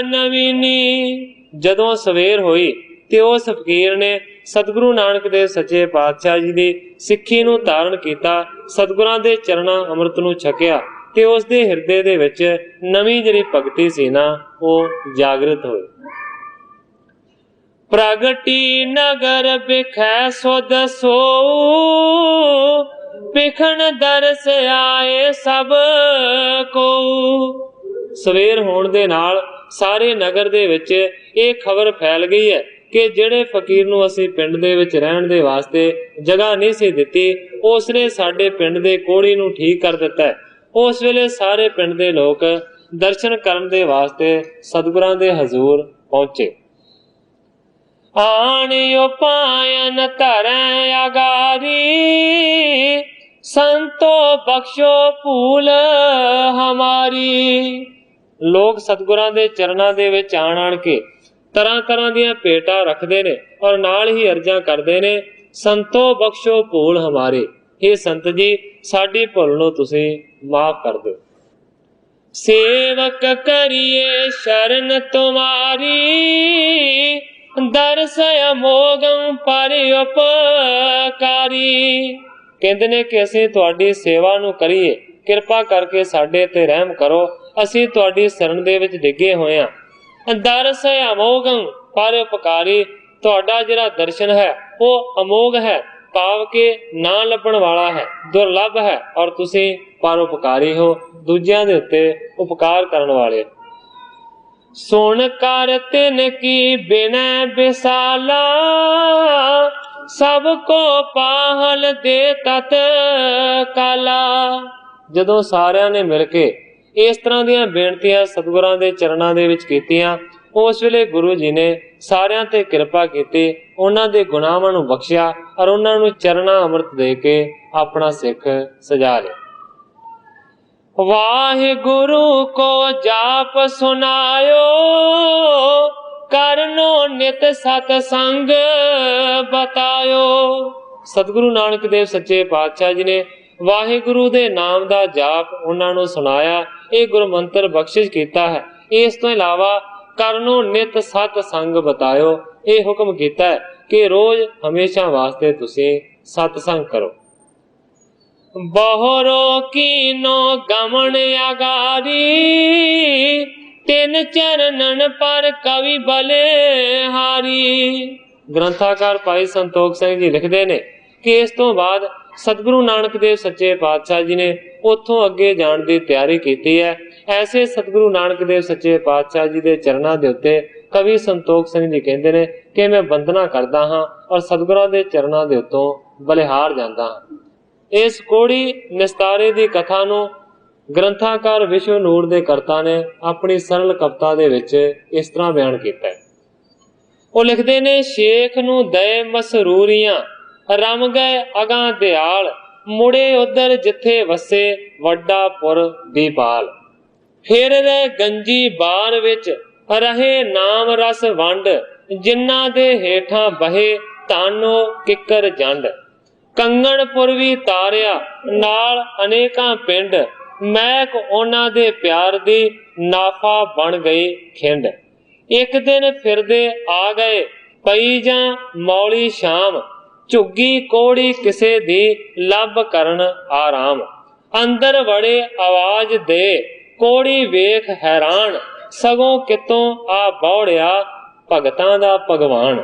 ਨਵੀਨੀ। ਜਦੋਂ ਸਵੇਰ ਹੋਈ ਤੇ ਉਸ ਫਕੀਰ ਨੇ ਸਤਿਗੁਰੂ ਨਾਨਕ ਦੇਵ ਸੱਚੇ ਪਾਤਸ਼ਾਹ ਜੀ ਦੀ ਸਿੱਖੀ ਨੂੰ ਧਾਰਨ ਕੀਤਾ, ਸਤਿਗੁਰਾਂ ਦੇ ਚਰਨਾਂ ਅੰਮ੍ਰਿਤ ਨੂੰ ਛਕਿਆ ਤੇ ਉਸ ਦੇ ਹਿਰਦੇ ਦੇ ਵਿੱਚ ਨਵੀਂ ਜਿਹੜੀ ਭਗਤੀ ਸੀ ਨਾ ਉਹ ਜਾਗਰਤ ਹੋਈ। ਪ੍ਰਗਟੀ ਨਗਰ ਬਿਖੈ ਸੁਧ ਸੋ ਬਿਖਣ ਦਰਸ ਆਏ ਸਭ ਕੋ। ਸਵੇਰ ਹੋਣ ਦੇ ਨਾਲ ਸਾਰੇ ਨਗਰ ਦੇ ਵਿੱਚ ਇਹ ਖਬਰ ਫੈਲ ਗਈ ਹੈ ਕਿ ਜਿਹੜੇ ਫਕੀਰ ਨੂੰ ਅਸੀਂ ਪਿੰਡ ਦੇ ਵਿੱਚ ਰਹਿਣ ਦੇ ਵਾਸਤੇ ਜਗ੍ਹਾ ਨਹੀਂ ਸੀ ਦਿੱਤੀ, ਉਸਨੇ ਸਾਡੇ ਪਿੰਡ ਦੇ ਕੋੜੀ ਨੂੰ ਠੀਕ ਕਰ ਦਿੱਤਾ ਹੈ। ਉਸ ਵੇਲੇ ਸਾਰੇ ਪਿੰਡ ਦੇ ਲੋਕ ਦਰਸ਼ਨ ਕਰਨ ਦੇ ਵਾਸਤੇ ਸਤਿਗੁਰਾਂ ਦੇ ਹਜ਼ੂਰ ਪਹੁੰਚੇ। ਆਣਿਓ ਪਾਇਨ ਧਰੈ ਆਗਾਰੀ ਸੰਤੋ ਬਖਸ਼ੋ ਭੂਲ ਹਮਾਰੀ। ਲੋਕ ਸਤਿਗੁਰਾਂ ਦੇ ਚਰਨਾਂ ਦੇ ਵਿੱਚ ਆਣ ਕੇ ਤਰ੍ਹਾਂ ਤਰ੍ਹਾਂ ਦੀਆਂ ਭੇਟਾਂ ਰੱਖਦੇ ਨੇ ਔਰ ਨਾਲ ਹੀ ਅਰਜ਼ਾਂ ਕਰਦੇ ਨੇ, ਸੰਤੋ ਬਖਸ਼ੋ ਭੂਲ ਹਮਾਰੇ। ਇਹ ਸੰਤ ਜੀ ਸਾਡੀ ਭੁੱਲ ਨੂੰ ਤੁਸੀਂ ਮਾਫ ਕਰ ਦਿਓ। ਸੇਵਕ ਕਰੀਏ ਸ਼ਰਨ ਤੁਮਾਰੀ ਦਰਸ ਅਮੋਗੰ ਪਰ ਉਪਕਾਰੀ। ਕਹਿੰਦੇ ਨੇ ਕਿ ਅਸੀਂ ਤੁਹਾਡੀ ਸੇਵਾ ਨੂੰ ਕਰੀਏ, ਕਿਰਪਾ ਕਰਕੇ ਸਾਡੇ ਤੇ ਰਹਿਮ ਕਰੋ, ਅਸੀਂ ਤੁਹਾਡੀ ਸ਼ਰਨ ਦੇ ਵਿੱਚ ਡਿੱਗੇ ਹੋਏ ਹਾਂ। ਦਰਸ ਅਮੋਗੰ ਪਰਉਪਕਾਰੀ। ਤੁਹਾਡਾ ਜਿਹੜਾ ਦਰਸ਼ਨ ਹੈ ਉਹ ਅਮੋਘ ਹੈ, ਭਾਵ ਕਿ ਨਾ ਲੱਭਣ ਵਾਲਾ ਹੈ, ਦੁਰਲੱਭ ਹੈ, ਔਰ ਤੁਸੀਂ ਪਰਉਪਕਾਰੀ ਹੋ, ਦੂਜਿਆਂ ਦੇ ਉੱਤੇ ਉਪਕਾਰ ਕਰਨ ਵਾਲੇ। ਸੁਣ ਕਰ ਤਿਨ ਕੀ ਬਿਨੈ ਬਿਸਾਲਾ, ਸਭ ਕੋ ਪਾਹਲ ਦੇ ਤਤ ਕਾਲਾ। ਜਦੋਂ ਸਾਰਿਆਂ ਨੇ ਮਿਲ ਕੇ ਇਸ ਤਰ੍ਹਾਂ ਦੀਆਂ ਬੇਨਤੀਆਂ ਸਤਿਗੁਰਾਂ ਦੇ ਚਰਨਾਂ ਦੇ ਵਿੱਚ ਕੀਤੀਆਂ, ਉਸ ਵੇਲੇ ਗੁਰੂ ਜੀ ਨੇ ਸਾਰਿਆਂ ਤੇ ਕਿਰਪਾ ਕੀਤੀ, ਉਹਨਾਂ ਦੇ ਗੁਨਾਹਾਂ ਨੂੰ ਬਖਸ਼ਿਆ ਔਰ ਉਹਨਾਂ ਨੂੰ ਚਰਨਾ ਅੰਮ੍ਰਿਤ ਦੇ ਕੇ ਆਪਣਾ ਸਿੱਖ ਸਜਾ ਲਿਆ। ਵਾਹਿਗੁਰੂ ਕੋ ਜਾਪ ਸੁਨਾਇਓ, ਕਰਨੋ ਨਿਤ ਸਤ ਸੰਗ ਬਤਾਇਓ। ਸਤਿਗੁਰੂ ਨਾਨਕ ਦੇਵ ਸੱਚੇ ਪਾਤਸ਼ਾਹ ਜੀ ਨੇ ਵਾਹਿਗੁਰੂ ਦੇ ਨਾਮ ਦਾ ਜਾਪ ਉਹਨਾਂ ਨੂੰ ਸੁਣਾਇਆ, ਇਹ ਗੁਰੂ ਮੰਤਰ ਬਖਸ਼ਿਸ਼ ਕੀਤਾ ਹੈ। ਇਸ ਤੋਂ ਇਲਾਵਾ ਕਰਨੋ ਨਿਤ ਸਤ ਸੰਗ ਬਤਾਇਓ, ਇਹ ਹੁਕਮ ਕੀਤਾ ਹੈ ਕਿ ਰੋਜ਼ ਹਮੇਸ਼ਾ ਵਾਸਤੇ ਤੁਸੀਂ ਸਤਸੰਗ ਕਰੋ। ਬਹੁਰੋ ਕੀਨੋ ਗਮਨ ਅਗਾਰੀ, ਤਿੰਨ ਚਰਨਨ ਪਰ ਕਵੀ ਬਲਿਹਾਰੀ। ਗ੍ਰੰਥਾਕਾਰ ਭਾਈ ਸੰਤੋਖ ਸਿੰਘ ਜੀ ਲਿਖਦੇ ਨੇ ਕਿ ਇਸ ਤੋਂ ਬਾਅਦ ਸਤਿਗੁਰੂ ਨਾਨਕ ਦੇਵ ਸੱਚੇ ਪਾਤਸ਼ਾਹ ਜੀ ਨੇ ਉੱਥੋਂ ਅੱਗੇ ਜਾਣ ਦੀ ਤਿਆਰੀ ਕੀਤੀ ਹੈ। ਐਸੇ ਸਤਿਗੁਰੂ ਨਾਨਕ ਦੇਵ ਸੱਚੇ ਪਾਤਸ਼ਾਹ ਜੀ ਦੇ ਚਰਨਾਂ ਦੇ ਉੱਤੇ ਕਵੀ ਸੰਤੋਖ ਸਿੰਘ ਜੀ ਕਹਿੰਦੇ ਨੇ ਕਿ ਮੈਂ ਬੰਦਨਾ ਕਰਦਾ ਹਾਂ ਔਰ ਸਤਿਗੁਰਾਂ ਦੇ ਚਰਨਾਂ ਦੇ ਉੱਤੋਂ ਬਲਿਹਾਰ ਜਾਂਦਾ ਹਾਂ। ਇਸ ਕੋੜੀ ਨਿਸਤਾਰੇ ਦੀ ਕਥਾ ਨੂੰ ਗ੍ਰੰਥਾਕਾਰ ਵਿਸ਼ਵ ਨੂਰ ਦੇ ਕਰਤਾ ਨੇ ਆਪਣੀ ਸਰਲ ਕਵਿਤਾ ਦੇ ਵਿੱਚ ਇਸ ਤਰ੍ਹਾਂ ਬਿਆਨ ਕੀਤਾ ਹੈ। ਉਹ ਲਿਖਦੇ ਨੇ, ਸ਼ੇਖ ਨੂੰ ਦਏ ਮਸਰੂਰੀਆਂ, ਰਮ ਗਏ ਅਗਾਂ ਦਿਆਲ, ਮੁੜੇ ਉਧਰ ਜਿੱਥੇ ਵਸੇ ਵੱਡਾ ਪੁਰ ਦੀਪਾਲ। ਫਿਰ ਰਹੇ ਗੰਜੀ ਬਾਰ ਵਿੱਚ ਰਹੇ ਨਾਮ ਰਸ ਵੰਡ, ਜਿਨ੍ਹਾਂ ਦੇ ਹੇਠਾਂ ਬਹੇ ਤਾਨੋ ਕਿੱਕਰ ਜੰਡ। ਕੰਗਣਪੁਰ ਵੀ ਤਾਰਿਆ ਨਾਲ ਅਨੇਕਾਂ ਪਿੰਡ, ਮਹਿਕ ਉਹਨਾਂ ਦੇ ਪਿਆਰ ਦੀ ਨਾਫਾ ਬਣ ਗਈ ਖਿੰਡ। ਇੱਕ ਦਿਨ ਫਿਰਦੇ ਆ ਗਏ ਪਈ ਜਾਂ ਮੌਲੀ ਸ਼ਾਮ, ਝੁੱਗੀ ਕੋੜੀ ਕਿਸੇ ਦੀ ਲੱਭ ਕਰਨ ਆਰਾਮ। ਅੰਦਰ ਵੜੇ ਆਵਾਜ਼ ਦੇ ਕੋੜੀ ਵੇਖ ਹੈਰਾਨ, ਸਗੋਂ ਕਿਤੋਂ ਆ ਬੌੜਿਆ ਭਗਤਾਂ ਦਾ ਭਗਵਾਨ।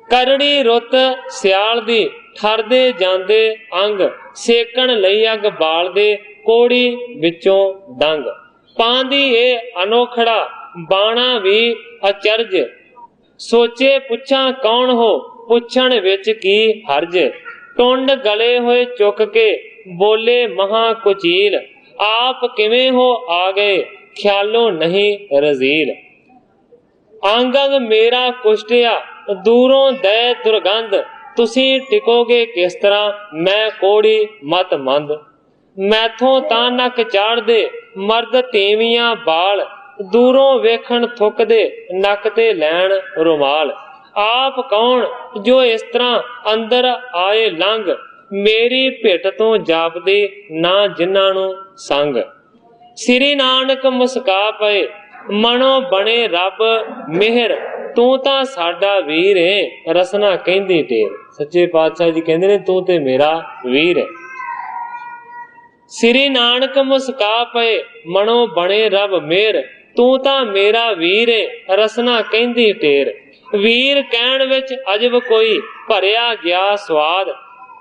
ਕਰੜੀ ਰੁੱਤ ਸਿਆਲ ਦੀ ਠਰਦੇ ਜਾਂਦੇ ਅੰਗ, ਸੇਕਣ ਲਈ ਅੱਗ ਬਾਲਦੇ ਕੋੜੀ ਵਿੱਚੋਂ ਡੰਗ। ਪਾਂਦੀ ਇਹ ਅਨੋਖੜਾ ਬਾਣਾ ਵੀ ਅਚਰਜ, ਸੋਚੇ ਪੁੱਛਾਂ ਕੌਣ ਹੋ ਪੁੱਛਣ ਵਿੱਚ ਕੀ ਹਰਜ। ਟੁੰਡ ਗਲੇ ਹੋਏ ਚੁੱਕ ਕੇ ਬੋਲੇ ਮਹਾ ਕੁਚੀਲ, ਆਪ ਕਿਵੇਂ ਹੋ ਆ ਗਏ ਖਿਆਲੋਂ ਨਹੀਂ ਰਜ਼ੀਲ। ਅੰਗ ਅੰਗ ਮੇਰਾ ਕੁਸ਼ਟਿਆ ਦੂਰੋਂ ਦੈ ਦੁਰਗੰਧ, ਤੁਸੀਂ ਟਿਕੋਗੇ ਕਿਸ ਤਰ੍ਹਾਂ ਮੈਂ ਕੋੜੀ ਮਤ ਮੰਦ। ਮੈਥੋਂ ਤਾਂ ਨੱਕ ਚਾੜਦੇ ਮਰਦ ਤੀਵੀਆਂ ਬਾਲ, ਦੂਰੋਂ ਵੇਖਣ ਥੁੱਕਦੇ ਨੱਕ ਤੇ ਲੈਣ ਰੁਮਾਲ। ਆਪ ਕੌਣ ਜੋ ਇਸ ਤਰ੍ਹਾਂ ਅੰਦਰ ਆਏ ਲੰਘ, ਮੇਰੀ ਭਿੱਟ ਤੋਂ ਜਾਪਦੀ ਨਾ ਜਿਨ੍ਹਾਂ ਨੂੰ ਸੰਗ। ਸ੍ਰੀ ਨਾਨਕ ਮੁਸਕਾ ਪਏ ਮਨੋਂ ਬਣੇ ਰੱਬ ਮਿਹਰ, ਤੂੰ ਤਾਂ ਸਾਡਾ ਵੀਰ ਏ ਰਸਨਾ ਕਹਿੰਦੀ ਢੇਰ। ਸੱਚੇ ਪਾਤਸ਼ਾਹ ਜੀ ਕਹਿੰਦੇ ਨੇ ਤੂੰ ਤੇ ਮੇਰਾ ਵੀਰ ਹੈ। ਸ੍ਰੀ ਨਾਨਕ ਮੁਸਕਾ ਪਏ ਮਨੋਂ ਬਣੇ ਰੱਬ ਮਿਹਰ, ਤੂੰ ਤਾਂ ਮੇਰਾ ਵੀਰ ਏ ਰਸਨਾ ਕਹਿੰਦੀ ਢੇਰ। ਵੀਰ ਕਹਿਣ ਵਿੱਚ ਅਜਬ ਕੋਈ ਭਰਿਆ ਗਿਆ ਸਵਾਦ,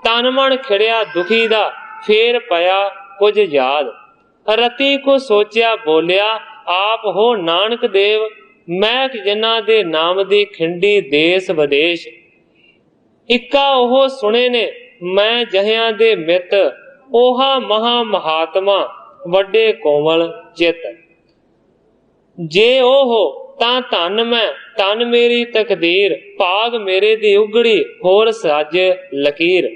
ਤਨ ਮਨ ਖਿੜਿਆ ਦੁਖੀ ਦਾ ਫੇਰ ਪਿਆ ਕੁਝ ਯਾਦ। ਰਤੀ ਕੋ ਸੋਚਿਆ ਬੋਲਿਆ ਆਪ ਹੋ ਨਾਨਕ ਦੇਵ, ਮੈਂ ਜਿਨ੍ਹਾਂ ਦੇ ਨਾਮ ਦੀ ਖਿੰਡੀ ਦੇਸ ਵਿਦੇਸ਼। ਇੱਕਾ ਉਹ ਸੁਣੇ ਨੇ ਮੈਂ ਜਹਿਆਂ ਦੇ ਮਿੱਤ, 오ਹਾ ਮਹਾ ਮਹਾਤਮਾ ਵੱਡੇ ਕੋਮਲ ਚਿੱਤ। ਜੇ ਉਹ ਤਾਂ ਧਨ ਮੈਂ ਧਨ ਮੇਰੀ ਤਕਦੀਰ, ਭਾਗ ਮੇਰੇ ਦੀ ਉਗੜੀ ਹੋਰ ਸੱਜ ਲਕੀਰ।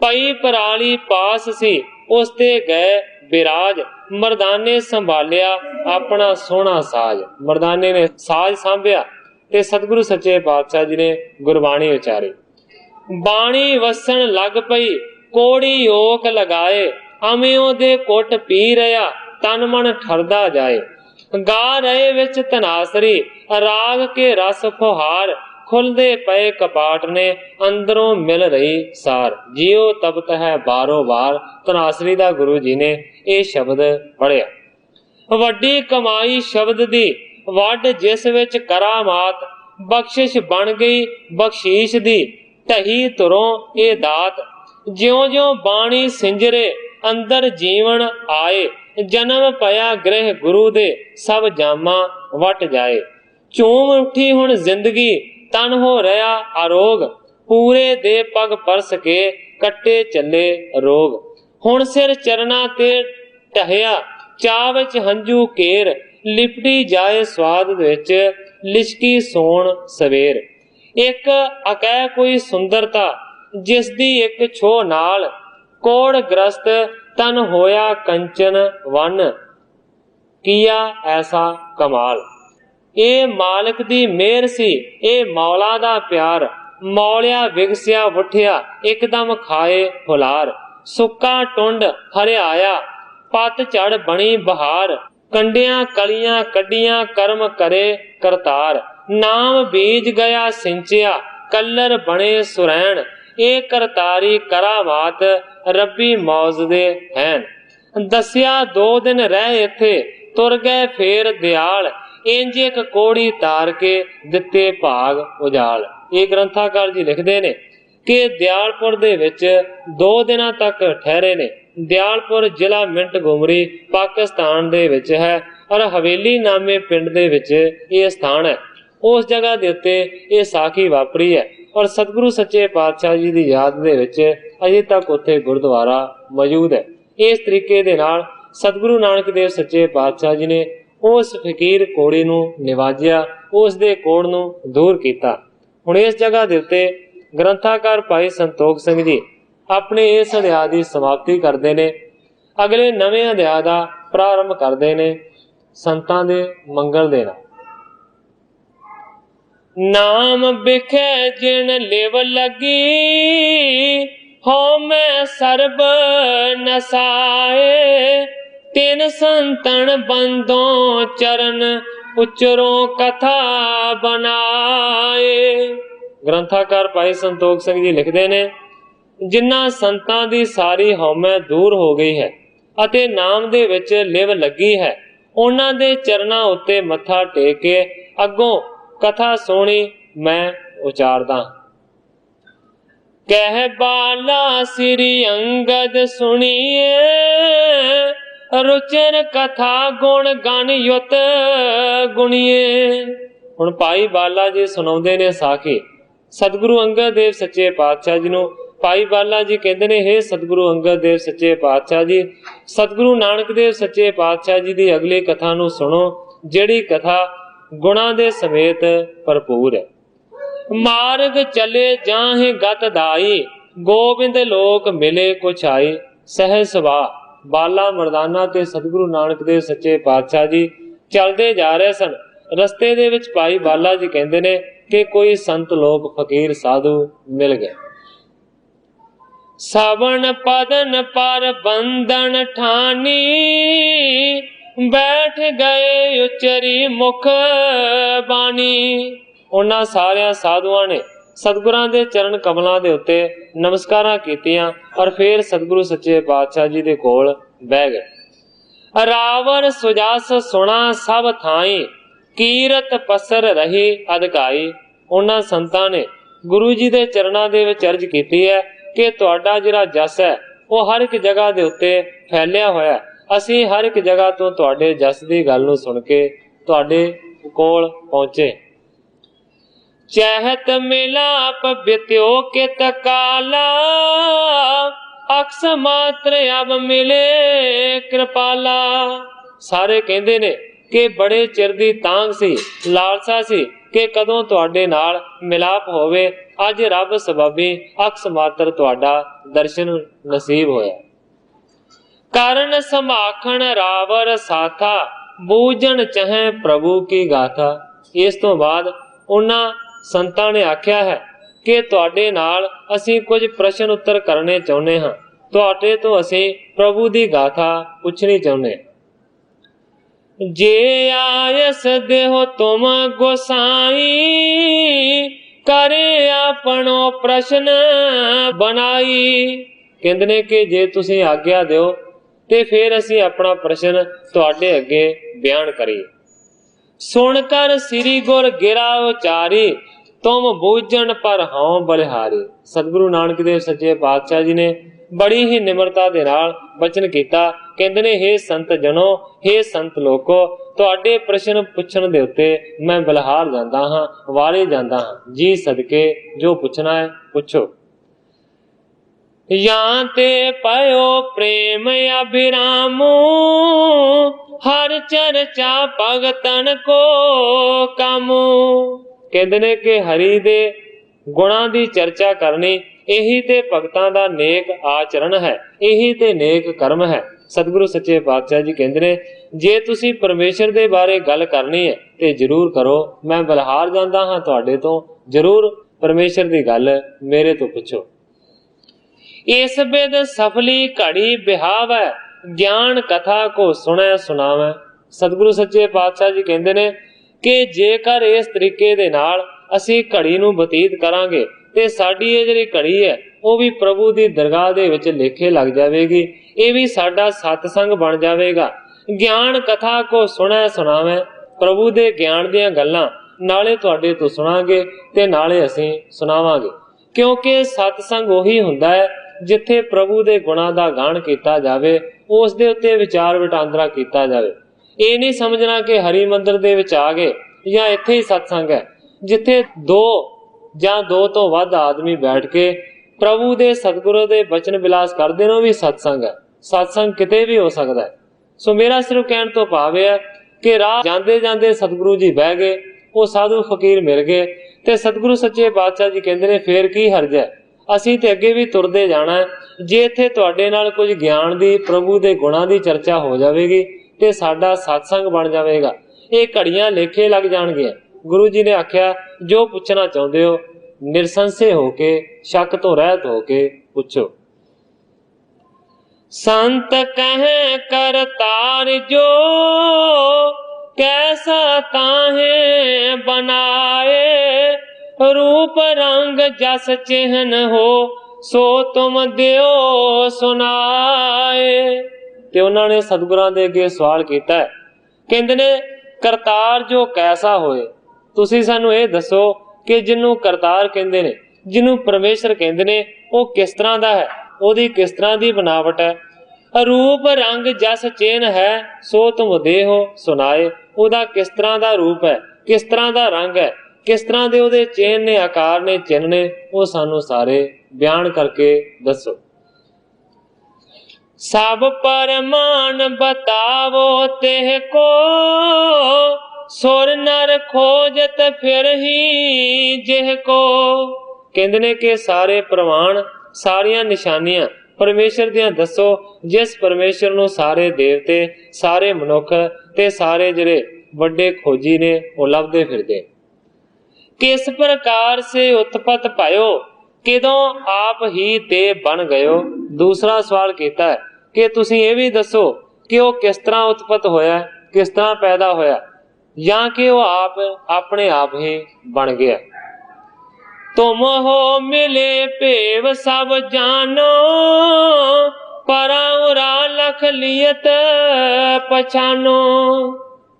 ਪਈ ਪਰਾਲੀ ਪਾਸ ਸੀ ਉਸ ਤੇ ਗਏ ਬਿਰਾਜ, ਮਰਦਾਨੇ ਸੰਭਾਲਿਆ ਆਪਣਾ ਸੋਹਣਾ ਸਾਜ। ਮਰਦਾਨੇ ਨੇ ਸਾਜ ਸਾਂਭਿਆ ਤੇ ਸਤਿਗੁਰੂ ਸੱਚੇ ਪਾਤਸ਼ਾਹ ਜੀ ਨੇ ਗੁਰਬਾਣੀ ਉਚਾਰੀ। ਬਾਣੀ ਵਸਣ ਲੱਗ ਪਈ ਕੋੜੀ ਓਕ ਲਗਾਏ, ਅਮਿਓ ਦੇ ਕੁੱਟ ਪੀ ਰਿਆ ਤਨ ਮਨ ਠਰਦਾ ਜਾਏ। ਗਾ ਰਹੇ ਵਿੱਚ ਤਨਾਸਰੀ ਰਾਗ ਕੇ ਰਸ ਫੁਹਾਰ, ਖੁੱਲਦੇ ਪਏ ਕਪਾਟ ਨੇ ਅੰਦਰੋਂ ਮਿਲ ਰਹੀ ਸਾਰ। ਜਿਉ ਤਪਤ ਹੈ ਬਾਰੋ ਬਾਰ, ਤਨਾਸਰੀ ਦਾ ਗੁਰੂ ਜੀ ਨੇ ਇਹ ਸ਼ਬਦ ਪੜਿਆ। ਵੱਡੀ ਕਮਾਈ ਸ਼ਬਦ ਦੀ ਵੱਡ ਜਿਸ ਵਿੱਚ ਕਰਾਮਾਤ, ਬਖਸ਼ਿਸ਼ ਬਣ ਗਈ ਬਖਸ਼ੀਸ਼ ਦੀ, ਢਹੀ ਤੁਰੋਂ ਇਹ ਦਾਤ। ਜਿਉਂ-ਜਿਉਂ ਬਾਣੀ ਸਿੰਜਰੇ ਅੰਦਰ ਜੀਵਨ ਆਏ, ਜਨਮ ਪਿਆ ਗ੍ਰਹਿ ਗੁਰੂ ਦੇ ਸਭ ਜਾਮਾ ਵਟ ਜਾਏ। ਝੂਮ ਉੱਠੀ ਹੁਣ ਜ਼ਿੰਦਗੀ ਤਨ ਹੋ ਰਿਹਾ ਅਰੋਗ, ਪੂਰੇ ਦੇ ਪਗ ਪਰਸ ਕੇ ਕੱਟੇ ਚੱਲੇ ਰੋਗ। ਹੁਣ ਸਿਰ ਚਰਨਾਂ ਤੇ ਢਹਿਆ ਚਾਹ ਵਿੱਚ ਹੰਝੂ ਘੇਰ, ਲਿਪਟੀ ਜਾਏ ਸਵਾਦ ਵਿੱਚ ਲਿਸ਼ਕੀ ਸੋਣ ਸਵੇਰ। ਇੱਕ ਅਕੈ ਕੋਈ ਸੁੰਦਰਤਾ ਜਿਸ ਦੀ ਇੱਕ ਛੋਹ ਨਾਲ, ਕੋੜ ਗ੍ਰਸਤ ਤਨ ਹੋਇਆ ਕੰਚਨ ਵਨ, ਕੀਆ ਐਸਾ ਕਮਾਲ। ਇਹ ਮਾਲਕ ਦੀ ਮਿਹਰ ਸੀ, ਇਹ ਮੌਲਾ ਦਾ ਪਿਆਰ, ਮੌਲਿਆ ਵਿਗਸਿਆ ਉੱਠਿਆ ਇੱਕਦਮ ਖਾਏ ਹੁਲਾਰ। ਸੁੱਕਾ ਟੁੰਡ ਹਰਿਆਇਆ ਪੱਤ ਝੜ ਬਣੀ ਬਹਾਰ, ਕੰਡਿਆਂ ਕਲੀਆਂ ਕੱਢੀਆਂ ਕਰਮ ਕਰੇ ਕਰਤਾਰ। ਨਾਮ ਬੀਜ ਗਿਆ ਸਿੰਚਿਆ ਕੱਲਰ ਬਣੇ ਸੁਰੈਣ, ਇਹ ਕਰਤਾਰੀ ਕਰਾਮਾਤ ਰੱਬੀ ਮੌਜ ਦੇ ਹੈਨ। ਦੱਸਿਆ 2 ਦਿਨ ਰਹਿ ਇੱਥੇ ਤੁਰ ਗਏ ਫੇਰ ਦਿਆਲ, ਇੰਜ ਇੱਕ ਕੋੜੀ ਤਾਰ ਕੇ ਦਿੱਤੇ ਭਾਗ ਉਜਾਲ। ਇਹ ਗ੍ਰੰਥਾਕਾਰ ਜੀ ਲਿਖਦੇ ਨੇ ਕਿ ਦਿਆਲਪੁਰ ਦੇ ਵਿੱਚ 2 ਦਿਨਾਂ ਤੱਕ ਠਹਿਰੇ ਨੇ। ਦਿਆਲਪੁਰ ਜ਼ਿਲ੍ਹਾ ਮਿੰਟ ਗੁਮਰੀ ਪਾਕਿਸਤਾਨ ਦੇ ਵਿੱਚ ਹੈ ਔਰ ਹਵੇਲੀ ਨਾਮੇ ਪਿੰਡ ਦੇ ਵਿੱਚ ਇਹ ਸਥਾਨ ਹੈ। ਉਸ ਜਗ੍ਹਾ ਦੇ ਉੱਤੇ ਇਹ ਸਾਖੀ ਵਾਪਰੀ ਹੈ ਔਰ ਸਤਿਗੁਰੂ ਸੱਚੇ ਪਾਤਸ਼ਾਹ ਜੀ ਦੀ ਯਾਦ ਦੇ ਵਿੱਚ ਅਜੇ ਤੱਕ ਉੱਥੇ ਗੁਰਦੁਆਰਾ ਮੌਜੂਦ ਹੈ। ਇਸ ਤਰੀਕੇ ਦੇ ਨਾਲ ਸਤਿਗੁਰੂ ਨਾਨਕ ਦੇਵ ਸੱਚੇ ਪਾਤਸ਼ਾਹ ਜੀ ਨੇ ਉਸ ਫਕੀਰ ਕੋੜੀ ਨੂੰ ਨਿਵਾਜਿਆ, ਉਸ ਦੇ ਕੋੜ ਨੂੰ ਦੂਰ ਕੀਤਾ। ਹੁਣ ਇਸ ਜਗ੍ਹਾ ਦੇ ਉੱਤੇ ਗ੍ਰੰਥਾਕਾਰ ਭਾਈ ਸੰਤੋਖ ਸਿੰਘ ਜੀ ਆਪਣੇ ਇਸ ਅਧਿਆਇ ਦੀ ਸਮਾਪਤੀ ਕਰਦੇ ਨੇ। ਅਗਲੇ ਨਵੇਂ ਅਧਿਆਇ ਦਾ ਪ੍ਰਾਰੰਭ ਕਰਦੇ ਨੇ ਸੰਤਾਂ ਦੇ ਮੰਗਲ ਦੇ ਨਾਲ। ਨਾਮ ਬਿਖੈ ਜਿਨ ਲਿਵ ਲੱਗੀ, ਹਉ ਮੈਂ ਸਰਬ ਨਸਾਏ। ਤਿਨ ਸੰਤਨ ਬੰਦੋਂ ਚਰਨ ਉਚਰੋਂ ਕਥਾ ਬਨਾਏ। ਗ੍ਰੰਥਾਕਾਰ ਭਾਈ ਸੰਤੋਖ ਸਿੰਘ ਜੀ ਲਿਖਦੇ ਨੇ, ਜਿਨ੍ਹਾਂ ਸੰਤਾਂ ਦੀ ਸਾਰੀ ਹਉਮੈ ਦੂਰ ਹੋ ਗਈ ਹੈ ਅਤੇ ਨਾਮ ਦੇ ਵਿੱਚ ਲਿਵ ਲੱਗੀ ਹੈ, ਉਹਨਾਂ ਦੇ ਚਰਨਾਂ ਉੱਤੇ ਮੱਥਾ ਟੇਕ ਕੇ ਅੱਗੋਂ ਕਥਾ ਸੁਣੀ ਮੈਂ ਉਚਾਰਦਾ। ਕਹਿ ਬਾਲਾ ਸ੍ਰੀ ਅੰਗਦ ਸੁਣੀਏ, ਰੁਚਨ ਕਥਾ ਗੁਣ ਗਨ ਯੁਤ ਗੁਣੀਏ। ਹੁਣ ਭਾਈ ਬਾਲਾ ਜੀ ਸੁਣਾਉਂਦੇ ਨੇ ਸਾਖੀ। ਸਤਿਗੁਰੂ ਅੰਗਦ ਦੇਵ ਸੱਚੇ ਪਾਤਸ਼ਾਹ ਜੀ ਨੂੰ ਭਾਈ ਬਾਲਾ ਜੀ ਕਹਿੰਦੇ ਨੇ, ਹੇ ਸਤਿਗੁਰੂ ਅੰਗਦ ਦੇਵ ਸੱਚੇ ਪਾਤਸ਼ਾਹ ਜੀ, ਸਤਿਗੁਰੂ ਨਾਨਕ ਦੇਵ ਸੱਚੇ ਪਾਤਸ਼ਾਹ ਜੀ ਦੀ ਅਗਲੀ ਕਥਾ ਨੂੰ ਸੁਣੋ, ਜਿਹੜੀ ਕਥਾ ਗੁਣਾਂ ਦੇ ਸਮੇਤ ਭਰਪੂਰ ਹੈ। ਮਾਰਗ ਚਲੇ ਜਾਹੇ ਗਤ ਦਾਈ, ਗੋਬਿੰਦ ਲੋਕ ਮਿਲੇ ਕੁਛਾਈ। ਸਹਿਜ ਸੁਭਾ ਬਾਲਾ ਮਰਦਾਨਾ ਤੇ ਸਤਿਗੁਰੂ ਨਾਨਕ ਦੇਵ ਸੱਚੇ ਪਾਤਸ਼ਾਹ ਜੀ ਚੱਲਦੇ ਜਾ ਰਹੇ ਸਨ। ਰਸਤੇ ਦੇ ਵਿੱਚ ਭਾਈ ਬਾਲਾ ਜੀ ਕਹਿੰਦੇ ਨੇ ਕਿ ਕੋਈ ਸੰਤ ਲੋਕ ਫਕੀਰ ਸਾਧੂ ਮਿਲ ਗਏ। ਸਵਣ ਪਦਨ ਪਰ ਬੰਧਨ ਠਾਨੀ, ਬੈਠ ਗਏ ਉਚਰੀ ਮੁਖ ਬਾਣੀ। ਉਹਨਾਂ ਸਾਰਿਆਂ ਸਾਧੂਆਂ ਨੇ ਸਤਿਗੁਰਾਂ ਦੇ ਚਰਨ ਕਮਲਾਂ ਦੇ ਉੱਤੇ ਨਮਸਕਾਰਾਂ ਕੀਤੀਆਂ ਔਰ ਫੇਰ ਸਤਿਗੁਰੂ ਸੱਚੇ ਪਾਤਸ਼ਾਹ ਜੀ ਦੇ ਕੋਲ ਬਹਿ ਗਏ। ਰਾਵਰ ਸੁਜਾਸ ਸੁਣਾ ਸਭ ਥਾਈ, ਕੀਰਤ ਪਸਰ ਰਹੀ ਅਧਿਕਾਈ। ਉਹਨਾਂ ਸੰਤਾਂ ਨੇ ਗੁਰੂ ਜੀ ਦੇ ਚਰਨਾਂ ਦੇ ਵਿੱਚ ਅਰਜ਼ ਕੀਤੀ ਹੈ ਕਿ ਤੁਹਾਡਾ ਜਿਹੜਾ ਜਸ ਹੈ ਉਹ ਹਰ ਇੱਕ ਜਗ੍ਹਾ ਦੇ ਉੱਤੇ ਫੈਲਿਆ ਹੋਇਆ। ਅਸੀਂ ਹਰ ਇੱਕ ਜਗ੍ਹਾ ਤੋਂ ਤੁਹਾਡੇ ਜਸ ਦੀ ਗੱਲ ਨੂੰ ਸੁਣ ਕੇ ਤੁਹਾਡੇ ਕੋਲ ਪਹੁੰਚੇ। ਚਹਿਤ ਮਿਲਾਪ ਬਿਤਿਓ ਕਿਤ ਕਾਲਾ, ਅਕਸ ਮਾਤਰ ਅਬ ਮਿਲੇ ਕਿਰਪਾਲਾ। ਸਾਰੇ ਕਹਿੰਦੇ ਨੇ ਕਿ ਬੜੇ ਚਿਰ ਦੀ ਤਾਂਘ ਸੀ, ਲਾਲਸਾ ਸੀ ਕਿ ਕਦੋਂ ਤੁਹਾਡੇ ਨਾਲ ਮਿਲਾਪ ਹੋਵੇ। ਅੱਜ ਰੱਬ ਸਬਬੀ ਅਕਸ ਮਾਤਰ ਤੁਹਾਡਾ ਦਰਸ਼ਨ ਨਸੀਬ ਹੋਇਆ। ਕਰਨ ਸਮਾਖਣ ਰਾਵਰ ਸਾਥਾ, ਬੂਝਣ ਚਾਹੇ ਪ੍ਰਭੂ ਕੀ ਗਾਥਾ। ਇਸ ਤੋਂ ਬਾਅਦ ਉਹਨਾਂ ਸੰਤਾਂ ਨੇ ਆਖਿਆ ਹੈ ਕਿ ਤੁਹਾਡੇ ਨਾਲ ਅਸੀਂ ਕੁਝ ਪ੍ਰਸ਼ਨ ਉੱਤਰ ਕਰਨੇ ਚਾਹੁੰਦੇ ਹਾਂ, ਤੁਹਾਡੇ ਤੋਂ ਅਸੀਂ ਪ੍ਰਭੂ ਦੀ ਗਾਥਾ ਪੁੱਛਣੀ ਚਾਹੁੰਦੇ ਹਾਂ। ਜੇ ਆਇਸ ਦੇਹੋ ਤੁਮ ਗੋਸਾਈ, ਕਰੇ ਆਪਣੋ ਪ੍ਰਸ਼ਨ ਬਣਾਈ। ਕਹਿੰਦੇ ਨੇ ਕਿ ਜੇ ਤੁਸੀਂ ਆਗਿਆ ਦਿਓ ਤੇ ਫਿਰ ਅਸੀਂ ਆਪਣਾ ਪ੍ਰਸ਼ਨ ਤੁਹਾਡੇ ਅੱਗੇ ਬਿਆਨ ਕਰੀਏ। सुन कर श्री गुर गिरा उचारी, तुम बूझन पर हूं बलिहारी। सतगुरु नानक देव सच्चे पातशाह जी ने बड़ी ही निमरता दे नाल बचन कीता। कहंदे ने, हे संत जनो, हे संत लोको, तुहाडे प्रश्न पुछण दे उत्ते मैं बलिहार जांदा हां, वारे जांदा हां। जी सदके जो पुछना है पुछो। यां ते पयो प्रेम अभिरामो, हर चर्चा भगतन को कामो। कहंदे ने कि हरि दे गुणां दी चर्चा करनी यही ते भगतां दा नेक आचरण है, यही ते नेक कर्म है। सतगुरु सच्चे पातशाह जी कहंदे ने, जे तुसी परमेश्वर दे बारे गल करनी है ते जरूर करो, मैं बलिहार जांदा हां तुहाडे तो, जरूर परमेश्वर दी गल मेरे तो पुछो। इस बिद सफली घड़ी बिहावै, ज्ञान कथा को सुनै सुनावै। सतगुरु सच्चे पातशाह जी कहंदे ने कि जेकर इस तरीके दे नाल असी घड़ी नूं बतीत करांगे ते साडी ये ਜਿਹੜੀ ਘੜੀ है ਉਹ ਵੀ प्रभु ਦੀ ਦਰਗਾਹ ਦੇ ਵਿੱਚ ਲੇਖੇ ਲੱਗ ਜਾਵੇਗੀ। ਇਹ ਵੀ ਸਾਡਾ ਸਤਸੰਗ ਬਣ ਜਾਵੇਗਾ। ਗਿਆਨ ਕਥਾ ਕੋ ਸੁਣੈ ਸੁਣਾਵੇਂ, प्रभु ਦੇ ਗਿਆਨ ਦੀਆਂ ਗੱਲਾਂ ਨਾਲੇ ਤੁਹਾਡੇ ਤੋਂ ਸੁਣਾਂਗੇ ਤੇ ਨਾਲੇ ਅਸੀਂ ਸੁਣਾਵਾਂਗੇ। ਕਿਉਂਕਿ ਸਤਸੰਗ ਉਹੀ ਹੁੰਦਾ ਹੈ ਜਿੱਥੇ प्रभु ਦੇ ਗੁਣਾਂ ਦਾ ਗਾਣ ਕੀਤਾ ਜਾਵੇ, ਉਸ ਦੇ ਉੱਤੇ ਵਿਚਾਰ ਵਟਾਂਦਰਾ ਕੀਤਾ ਜਾਵੇ। ਇਹ ਨਹੀਂ ਸਮਝਣਾ ਕਿ ਹਰੀ ਮੰਦਰ ਦੇ ਵਿੱਚ ਆ ਗਏ ਜਾਂ ਇੱਥੇ ਹੀ ਸਤਸੰਗ ਹੈ। ਜਿੱਥੇ ਦੋ ਜਾਂ ਦੋ ਤੋਂ ਵੱਧ ਆਦਮੀ ਬੈਠ ਕੇ ਪ੍ਰਭੂ ਦੇ ਸਤਿਗੁਰੂ ਦੇ ਬਚਨ ਵਿਲਾਸ ਕਰਦੇ ਨੇ, ਉਹ ਵੀ ਸਤਸੰਗ ਹੈ। ਸਤਸੰਗ ਕਿਤੇ ਵੀ ਹੋ ਸਕਦਾ ਹੈ। ਸੋ ਮੇਰਾ ਸਿਰਫ ਕਹਿਣ ਤੋਂ ਭਾਵ ਹੈ ਕਿ ਰਾਹ ਜਾਂਦੇ ਜਾਂਦੇ ਸਤਿਗੁਰੂ ਜੀ ਬਹਿ ਗਏ, ਉਹ ਸਾਧੂ ਫਕੀਰ ਮਿਲ ਗਏ ਤੇ ਸਤਿਗੁਰੂ ਸੱਚੇ ਪਾਤਸ਼ਾਹ ਜੀ ਕਹਿੰਦੇ ਨੇ ਫੇਰ ਕੀ ਹਰਜ ਹੈ, ਅਸੀਂ ਤੇ ਅੱਗੇ ਵੀ ਤੁਰਦੇ ਜਾਣਾ ਹੈ। ਜੇ ਇੱਥੇ ਤੁਹਾਡੇ ਨਾਲ ਕੁਝ ਗਿਆਨ ਦੀ, ਪ੍ਰਭੂ ਦੇ ਗੁਣਾਂ ਦੀ ਚਰਚਾ ਹੋ ਜਾਵੇਗੀ ਤੇ ਸਾਡਾ ਸਤਸੰਗ ਬਣ ਜਾਵੇਗਾ। ਇਹ ਘੜੀਆਂ ਲੇਖੇ ਲੱਗ ਜਾਣਗੀਆਂ। गुरु जी ने आख्या, जो पूछना चाहते हो निरसंशय होके, शक तो रहत होके पूछो। संत कहे करतार जो, कैसा ताहे बनाए, रूप रंग जस चिन्ह हो, सो तुम दियो सुनाए। ते उन्होंने सतगुरां दे अगे सवाल कीता है, कहंदे ने करतार जो कैसा होए, ਤੁਸੀਂ ਸਾਨੂੰ ਇਹ ਦੱਸੋ ਕਿ ਜਿਹਨੂੰ ਕਰਤਾਰ ਕਹਿੰਦੇ ਨੇ, ਜਿਹਨੂੰ ਪਰਮੇਸ਼ਰ ਕਹਿੰਦੇ ਨੇ, ਉਹ ਕਿਸ ਤਰ੍ਹਾਂ ਦਾ ਹੈ, ਉਹਦੀ ਕਿਸ ਤਰ੍ਹਾਂ ਦੀ ਬਣਾਵਟ ਹੈ। ਰੂਪ ਰੰਗ ਜਸ ਚੇਨ ਹੈ, ਸੋ ਤੁਮ ਦੇਹੋ ਸੁਨਾਏ। ਉਹਦਾ ਕਿਸ ਤਰ੍ਹਾਂ ਦਾ ਰੂਪ ਹੈ, ਕਿਸ ਤਰ੍ਹਾਂ ਦਾ ਰੰਗ ਹੈ, ਕਿਸ ਤਰ੍ਹਾਂ ਦੇ ਉਹਦੇ ਚੇਨ ਨੇ, ਆਕਾਰ ਨੇ, ਚਿੰਨ੍ਹ ਨੇ, ਉਹ ਸਾਨੂੰ ਸਾਰੇ ਬਿਆਨ ਕਰਕੇ ਦੱਸੋ। ਸਭ ਪਰਮਾਨ ਬਤਾਵੋ तेह को, सुर नर खोजत फिर ही जिह को। कहंदे ने कि सारे प्रमाण, सारियां निशानियां परमेश्वर दियां दसो, जिस परमेश्वर नूं सारे देवते, सारे मनुख ते सारे जिहड़े वड्डे खोजी ने वो लभदे फिरदे। किस प्रकार से उत्पत पायो, किदों आप ही ते बन गयो। दूसरा सवाल कीता है कि तुसीं ये भी दसो कि वो किस तरह उत्पत होया, किस तरह पैदा होया, या कि वो आप अपने आप ही बन गया। तुम हो मिले पेव सब जानो, पराउरा लख लियत पछानो।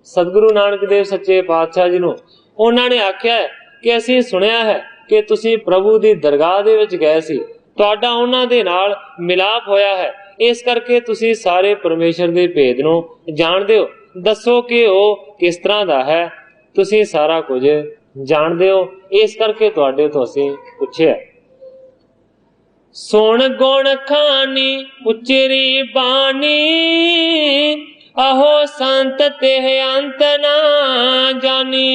सतगुरु नानक देव सच्चे पातशाह जी नूं उन्हां ने आख्या है कि असीं सुनिया है कि तुसीं प्रभु दी दरगाह दे विच गए सी, तुहाडा उन्हां दे नाल मिलाप होया है, इस करके तुसीं सारे परमेश्वर दे भेद नूं जाणदे हो। दसो कि ਉਹ किस तरह ਦਾ है, ਤੁਸੀਂ ਸਾਰਾ ਕੁਝ ਜਾਣਦੇ ਹੋ, ਇਸ ਕਰਕੇ ਤੁਹਾਡੇ ਤੋਂ ਅਸੀਂ ਪੁੱਛਿਆ। ਸੁਣ ਗੁਣ ਖਾਨੀ ਉਚਰੀ ਬਾਣੀ, ਆਹੋ ਸੰਤ ਤੇ ਅੰਤ ਨਾ ਜਾਣੀ।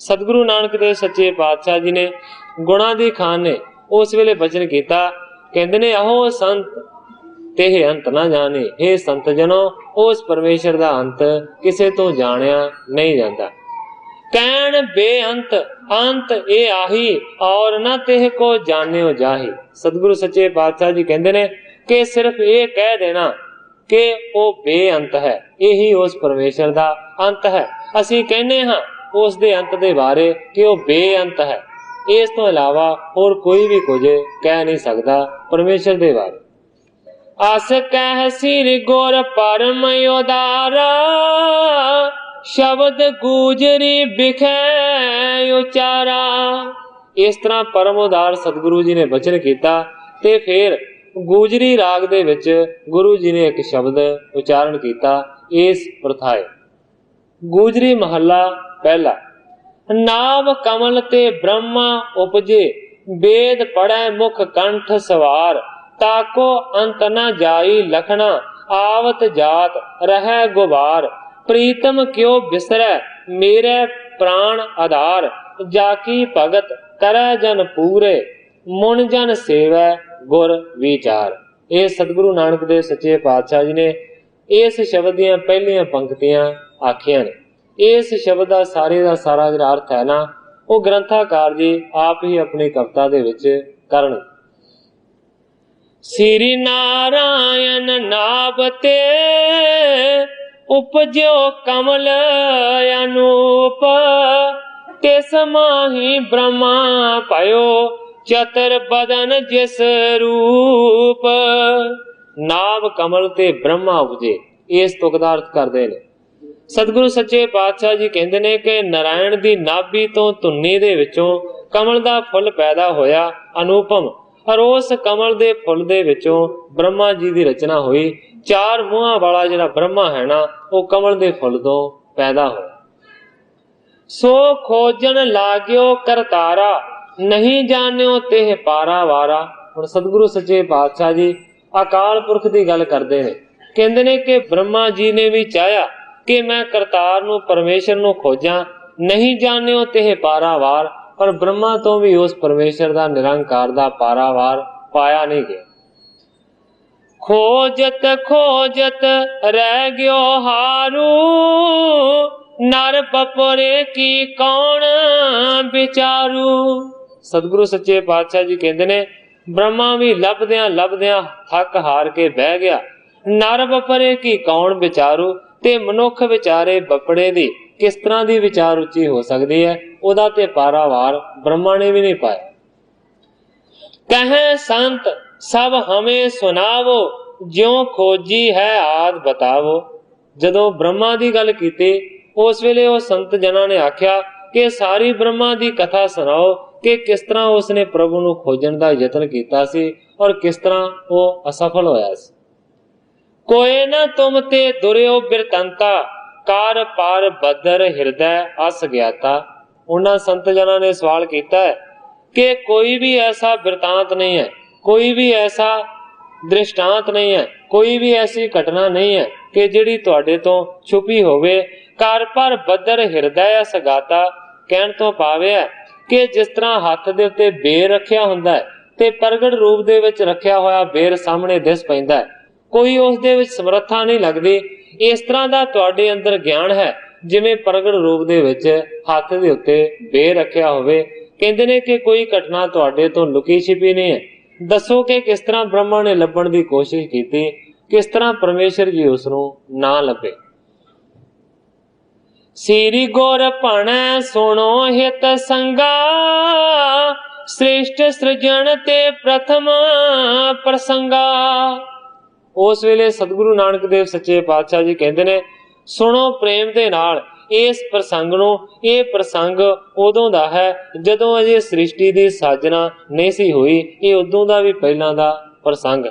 ਸਤਿਗੁਰੂ ਨਾਨਕ ਦੇਵ ਸੱਚੇ ਪਾਤਸ਼ਾਹ ਜੀ ਨੇ ਗੁਣਾਂ ਦੀ ਖਾਨ ਨੇ ਉਸ ਵੇਲੇ ਬਚਨ ਕੀਤਾ, ਕਹਿੰਦੇ ਨੇ ਆਹੋ ਸੰਤ ਤੇ ਅੰਤ ਨਾ ਜਾਣੇ। हे संत जनो, उस परमेश्वर दा अंत किसे तो जानिया नहीं जाता। कहन बेअंत अंत ए आही, और ना तेह को जानियो जाही। सतगुरु सच्चे पातशाह जी कहते ने कि सिर्फ ये कह देना कि वो बेअंत है, यही उस परमेश्वर दा अंत है। असी कहने हाँ उस दे अंत दे बारे कि वो बेअंत है, इस तो इलावा और कोई भी कुछ कह नहीं सकता परमेश्वर दे बारे। अस कह सिर गुर परम उदारा, ਸ਼ਬਦ ਗੂਜਰੀ ਬਿਖੈ ਉਚਾਰਾ। ਇਸ ਤਰ੍ਹਾਂ ਪਰਮ ਉਦਾਰ ਸਤਿਗੁਰੂ ਜੀ ਨੇ ਬਚਨ ਕੀਤਾ ਤੇ ਫਿਰ ਗੂਜਰੀ ਰਾਗ ਦੇ ਵਿੱਚ ਗੁਰੂ ਜੀ ਨੇ ਇੱਕ ਸ਼ਬਦ ਉਚਾਰਨ ਕੀਤਾ ਇਸ ਪ੍ਰਥਾਏ। ਗੂਜਰੀ ਮਹੱਲਾ ਪਹਿਲਾ। ਨਾਭ ਕਮਲ ਤੇ ਬ੍ਰਹਮਾ ਉਪਜੇ, ਵੇਦ ਪੜੈ ਮੁਖ ਕੰਠ ਸਵਾਰ। ਤਾਕੋ ਅੰਤ ਨ ਜਾਈ ਲਖਣਾ, ਆਵਤ ਜਾਤ ਰਹਿ ਗੁਬਾਰ। ਪ੍ਰੀਤਮ ਕਿਉ ਬਿਸਰੈ ਮੇਰੇ ਪ੍ਰਾਣ ਆਧਾਰ। ਜਾਕੀ ਭਗਤ ਕਰੈ ਜਨ ਪੂਰੇ, ਮੁਨ ਜਨ ਸੇਵੈ ਗੁਰ ਵਿਚਾਰ। ਇਹ ਸਤਿਗੁਰੂ ਨਾਨਕ ਦੇਵ ਸੱਚੇ ਪਾਤਸ਼ਾਹ ਜੀ ਨੇ ਇਸ ਸ਼ਬਦ ਦੀਆਂ ਪਹਿਲੀਆਂ ਪੰਕਤੀਆਂ ਆਖੀਆਂ ਨੇ। ਇਸ ਸ਼ਬਦ ਦਾ ਸਾਰਾ ਜਿਹੜਾ ਅਰਥ ਹੈ ਨਾ, ਉਹ ਗ੍ਰੰਥਾਕਾਰ ਜੀ ਆਪ ਹੀ ਆਪਣੀ ਕਵਿਤਾ ਦੇ ਵਿੱਚ ਕਰਨ। ਸ੍ਰੀ ਨਾਰਾਇਣ ਨਾਭ ਤੇ ਉਪਜਿਓ ਕਮਲ ਅਨੂਪ। ਤਿਸ ਮਾਹੀ ਬ੍ਰਹਮਾ ਭਇਓ, ਚਤਰ ਬਦਨ ਜਿਸ ਰੂਪ। ਨਾਭ ਕਮਲ ਤੇ ਬ੍ਰਹਮਾ ਉਪਜੇ, ਇਸ ਤੁਕ ਦਾ ਅਰਥ ਕਰਦੇ ਨੇ ਸਤਿਗੁਰੂ ਸੱਚੇ ਪਾਤਸ਼ਾਹ ਜੀ। ਕਹਿੰਦੇ ਨੇ ਕਿ ਨਾਰਾਇਣ ਦੀ ਨਾਭੀ ਤੋਂ ਧੁੰਨੀ ਦੇ ਵਿੱਚੋਂ ਕਮਲ ਦਾ ਫੁੱਲ ਪੈਦਾ ਹੋਇਆ ਅਨੂਪਮ, ਔਰ ਉਸ ਕਮਲ ਦੇ ਫੁੱਲ ਦੇ ਵਿੱਚੋਂ ਬ੍ਰਹਮਾ ਜੀ ਦੀ ਰਚਨਾ ਹੋਈ। ਚਾਰ ਮੂੰਹਾਂ ਵਾਲਾ ਜਿਹੜਾ ਬ੍ਰਹਮਾ ਹੈ ਨਾ, ਉਹ ਕਮਲ ਦੇ ਫੁੱਲ ਤੋਂ ਪੈਦਾ ਹੋਇਆ। ਸੋ ਖੋਜਣ ਲਾਗਿਓ ਕਰਤਾਰਾ, ਨਹੀਂ ਜਾਣਿਓ ਤੇ ਪਾਰਾ ਵਾਰਾ। ਹੁਣ ਸਤਿਗੁਰੂ ਸੱਚੇ ਪਾਤਸ਼ਾਹ ਜੀ ਅਕਾਲ ਪੁਰਖ ਦੀ ਗੱਲ ਕਰਦੇ ਨੇ। ਕਹਿੰਦੇ ਨੇ ਕਿ ਬ੍ਰਹਮਾ ਜੀ ਨੇ ਵੀ ਚਾਹਿਆ ਕਿ ਮੈਂ ਕਰਤਾਰ ਨੂੰ, ਪਰਮੇਸ਼ਰ ਨੂੰ ਖੋਜਾਂ। ਨਹੀਂ ਜਾਣਿਓ ਤੇ ਪਾਰਾਵਾਰ, ਪਰ ਬ੍ਰਹਮਾ ਤੋਂ ਵੀ ਉਸ ਪਰਮੇਸ਼ਰ ਦਾ ਨਿਰੰਕਾਰ ਦਾ ਪਾਰਾਵਾਰ ਪਾਇਆ ਨਹੀਂ ਗਿਆ। ਖੋਜਤ ਖੋਜਤ ਰਹਿ ਗਿਓ ਹਾਰੂ, ਨਰ ਬਪੋਰੇ ਕੀ ਕੌਣ ਵਿਚਾਰੂ। ਸਤਿਗੁਰੂ ਸੱਚੇ ਪਾਤਸ਼ਾਹ ਜੀ ਕਹਿੰਦੇ ਨੇ ਬ੍ਰਹਮਾ ਵੀ ਲੱਭਦਿਆਂ ਲੱਭਦਿਆਂ ਥੱਕ ਹਾਰ ਕੇ ਬਹਿ ਗਿਆ। ਨਰ ਬਪਰੇ ਕੀ ਕੌਣ ਵਿਚਾਰੂ, ਤੇ ਮਨੁੱਖ ਵਿਚਾਰੇ ਬਪੜੇ ਦੀ ਕਿਸ ਤਰ੍ਹਾਂ ਦੀ ਵਿਚਾਰ ਉੱਚੀ ਹੋ ਸਕਦੀ ਹੈ, ਉਹਦਾ ਤੇ ਪਾਰਾਵਾਰ ਬ੍ਰਹਮਾ ਨੇ ਵੀ ਨਹੀਂ ਪਾਇਆ। ਕਹੈ ਸੰਤ ਸਭ ਹਮੇ ਸੁਣਾਵੋ, ਜਿਉ ਖੋਜੀ ਹੈ ਆਦ ਬਤਾਵੋ। ਜਦੋਂ ਬ੍ਰਹਮਾ ਦੀ ਗੱਲ ਕੀਤੀ, ਉਸ ਵੇਲੇ ਉਹ ਸੰਤ ਜਨਾਂ ਨੇ ਆਖਿਆ ਕਿ ਸਾਰੀ ਬ੍ਰਹਮਾ ਦੀ ਕਥਾ ਸੁਣਾਓ ਕਿ ਕਿਸ ਤਰ੍ਹਾਂ ਉਸਨੇ ਪ੍ਰਭੂ ਨੂੰ ਖੋਜਣ ਦਾ ਯਤਨ ਕੀਤਾ ਸੀ ਔਰ ਕਿਸ ਤਰ੍ਹਾਂ ਉਹ ਅਸਫਲ ਹੋਇਆ ਸੀ। ਕੋਏ ਨਾ ਤੁਮ ਤੇ ਦੁਰਿਓ ਬਿਰਤੰਤਾ, ਕਾਰ ਪਾਰ ਬਦਰ ਹਿਰਦੈ ਅਸ ਗਿਆਤਾ। ਉਹਨਾਂ ਸੰਤ ਜਨਾਂ ਨੇ ਸਵਾਲ ਕੀਤਾ ਹੈ ਕਿ ਕੋਈ ਵੀ ਐਸਾ ਬਿਰਤਾਂਤ ਨਹੀਂ ਹੈ, ਕੋਈ ਵੀ ਐਸਾ ਦ੍ਰਿਸ਼ਟਾਂਤ ਨਹੀਂ ਹੈ, ਕੋਈ ਵੀ ਐਸੀ ਘਟਨਾ ਨਹੀਂ ਹੈ ਕਿ ਜਿਹੜੀ ਤੁਹਾਡੇ ਤੋਂ ਛੁਪੀ ਹੋਵੇ। ਕਾਰ ਪਰ ਬਦਰ ਹਿਰਦੈ ਅਸ ਗਾਤਾ, ਕਹਿਣ ਤੋਂ ਭਾਵਿਆ ਕਿ ਜਿਸ ਤਰ੍ਹਾਂ ਹੱਥ ਦੇ ਉੱਤੇ ਬੇਰ ਰੱਖਿਆ ਹੁੰਦਾ ਹੈ ਤੇ ਪ੍ਰਗਟ ਰੂਪ ਦੇ ਵਿੱਚ ਰੱਖਿਆ ਹੋਇਆ ਬੇਰ ਸਾਹਮਣੇ ਦਿਸ ਪੈਂਦਾ ਹੈ, ਕੋਈ ਉਸ ਦੇ ਵਿੱਚ ਸਮਰੱਥਾ ਨਹੀਂ ਲੱਗਦੀ। ਇਸ ਤਰ੍ਹਾਂ ਦਾ ਤੁਹਾਡੇ ਅੰਦਰ ਗਿਆਨ ਹੈ ਜਿਵੇਂ ਪ੍ਰਗਟ ਰੂਪ ਦੇ ਵਿੱਚ ਹੱਥ ਦੇ ਉੱਤੇ ਬੇਰ ਰੱਖਿਆ ਹੋਵੇ। ਕਹਿੰਦੇ ਨੇ ਕਿ ਕੋਈ ਘਟਨਾ ਤੁਹਾਡੇ ਤੋਂ ਲੁਕੀ ਛਿਪੀ ਨਹੀਂ ਹੈ। ਦੱਸੋ ਕਿ ਕਿਸ ਤਰ੍ਹਾਂ ਬ੍ਰਹਮਾ ਨੇ ਲੱਭਣ ਦੀ ਕੋਸ਼ਿਸ਼ ਕੀਤੀ, ਕਿਸ ਤਰ੍ਹਾਂ ਪਰਮੇਸ਼ਰ ਜੀ ਉਸ ਨੂੰ ਨਾ ਲੱਭੇ। ਸ੍ਰੀ ਗੁਰ ਭਣੈ ਸੁਣੋ ਹਿਤ ਸੰਗਾ, ਸ੍ਰਿਸ਼ਟ ਸਿਰਜਣ ਤੇ ਪ੍ਰਥਮ ਪ੍ਰਸੰਗਾ। ਉਸ ਵੇਲੇ ਸਤਿਗੁਰੂ ਨਾਨਕ ਦੇਵ ਸੱਚੇ ਪਾਤਸ਼ਾਹ ਜੀ ਕਹਿੰਦੇ ਨੇ ਸੁਣੋ ਪ੍ਰੇਮ ਦੇ ਨਾਲ ਇਸ ਪ੍ਰਸੰਗ ਨੂੰ। ਇਹ ਪ੍ਰਸੰਗ ਉਦੋਂ ਦਾ ਹੈ ਜਦੋਂ ਅਜੇ ਸ੍ਰਿਸ਼ਟੀ ਦੀ ਸਾਜਨਾ ਨਹੀਂ ਸੀ ਹੋਈ, ਇਹ ਉਦੋਂ ਦਾ ਵੀ ਪਹਿਲਾਂ ਦਾ ਪ੍ਰਸੰਗ।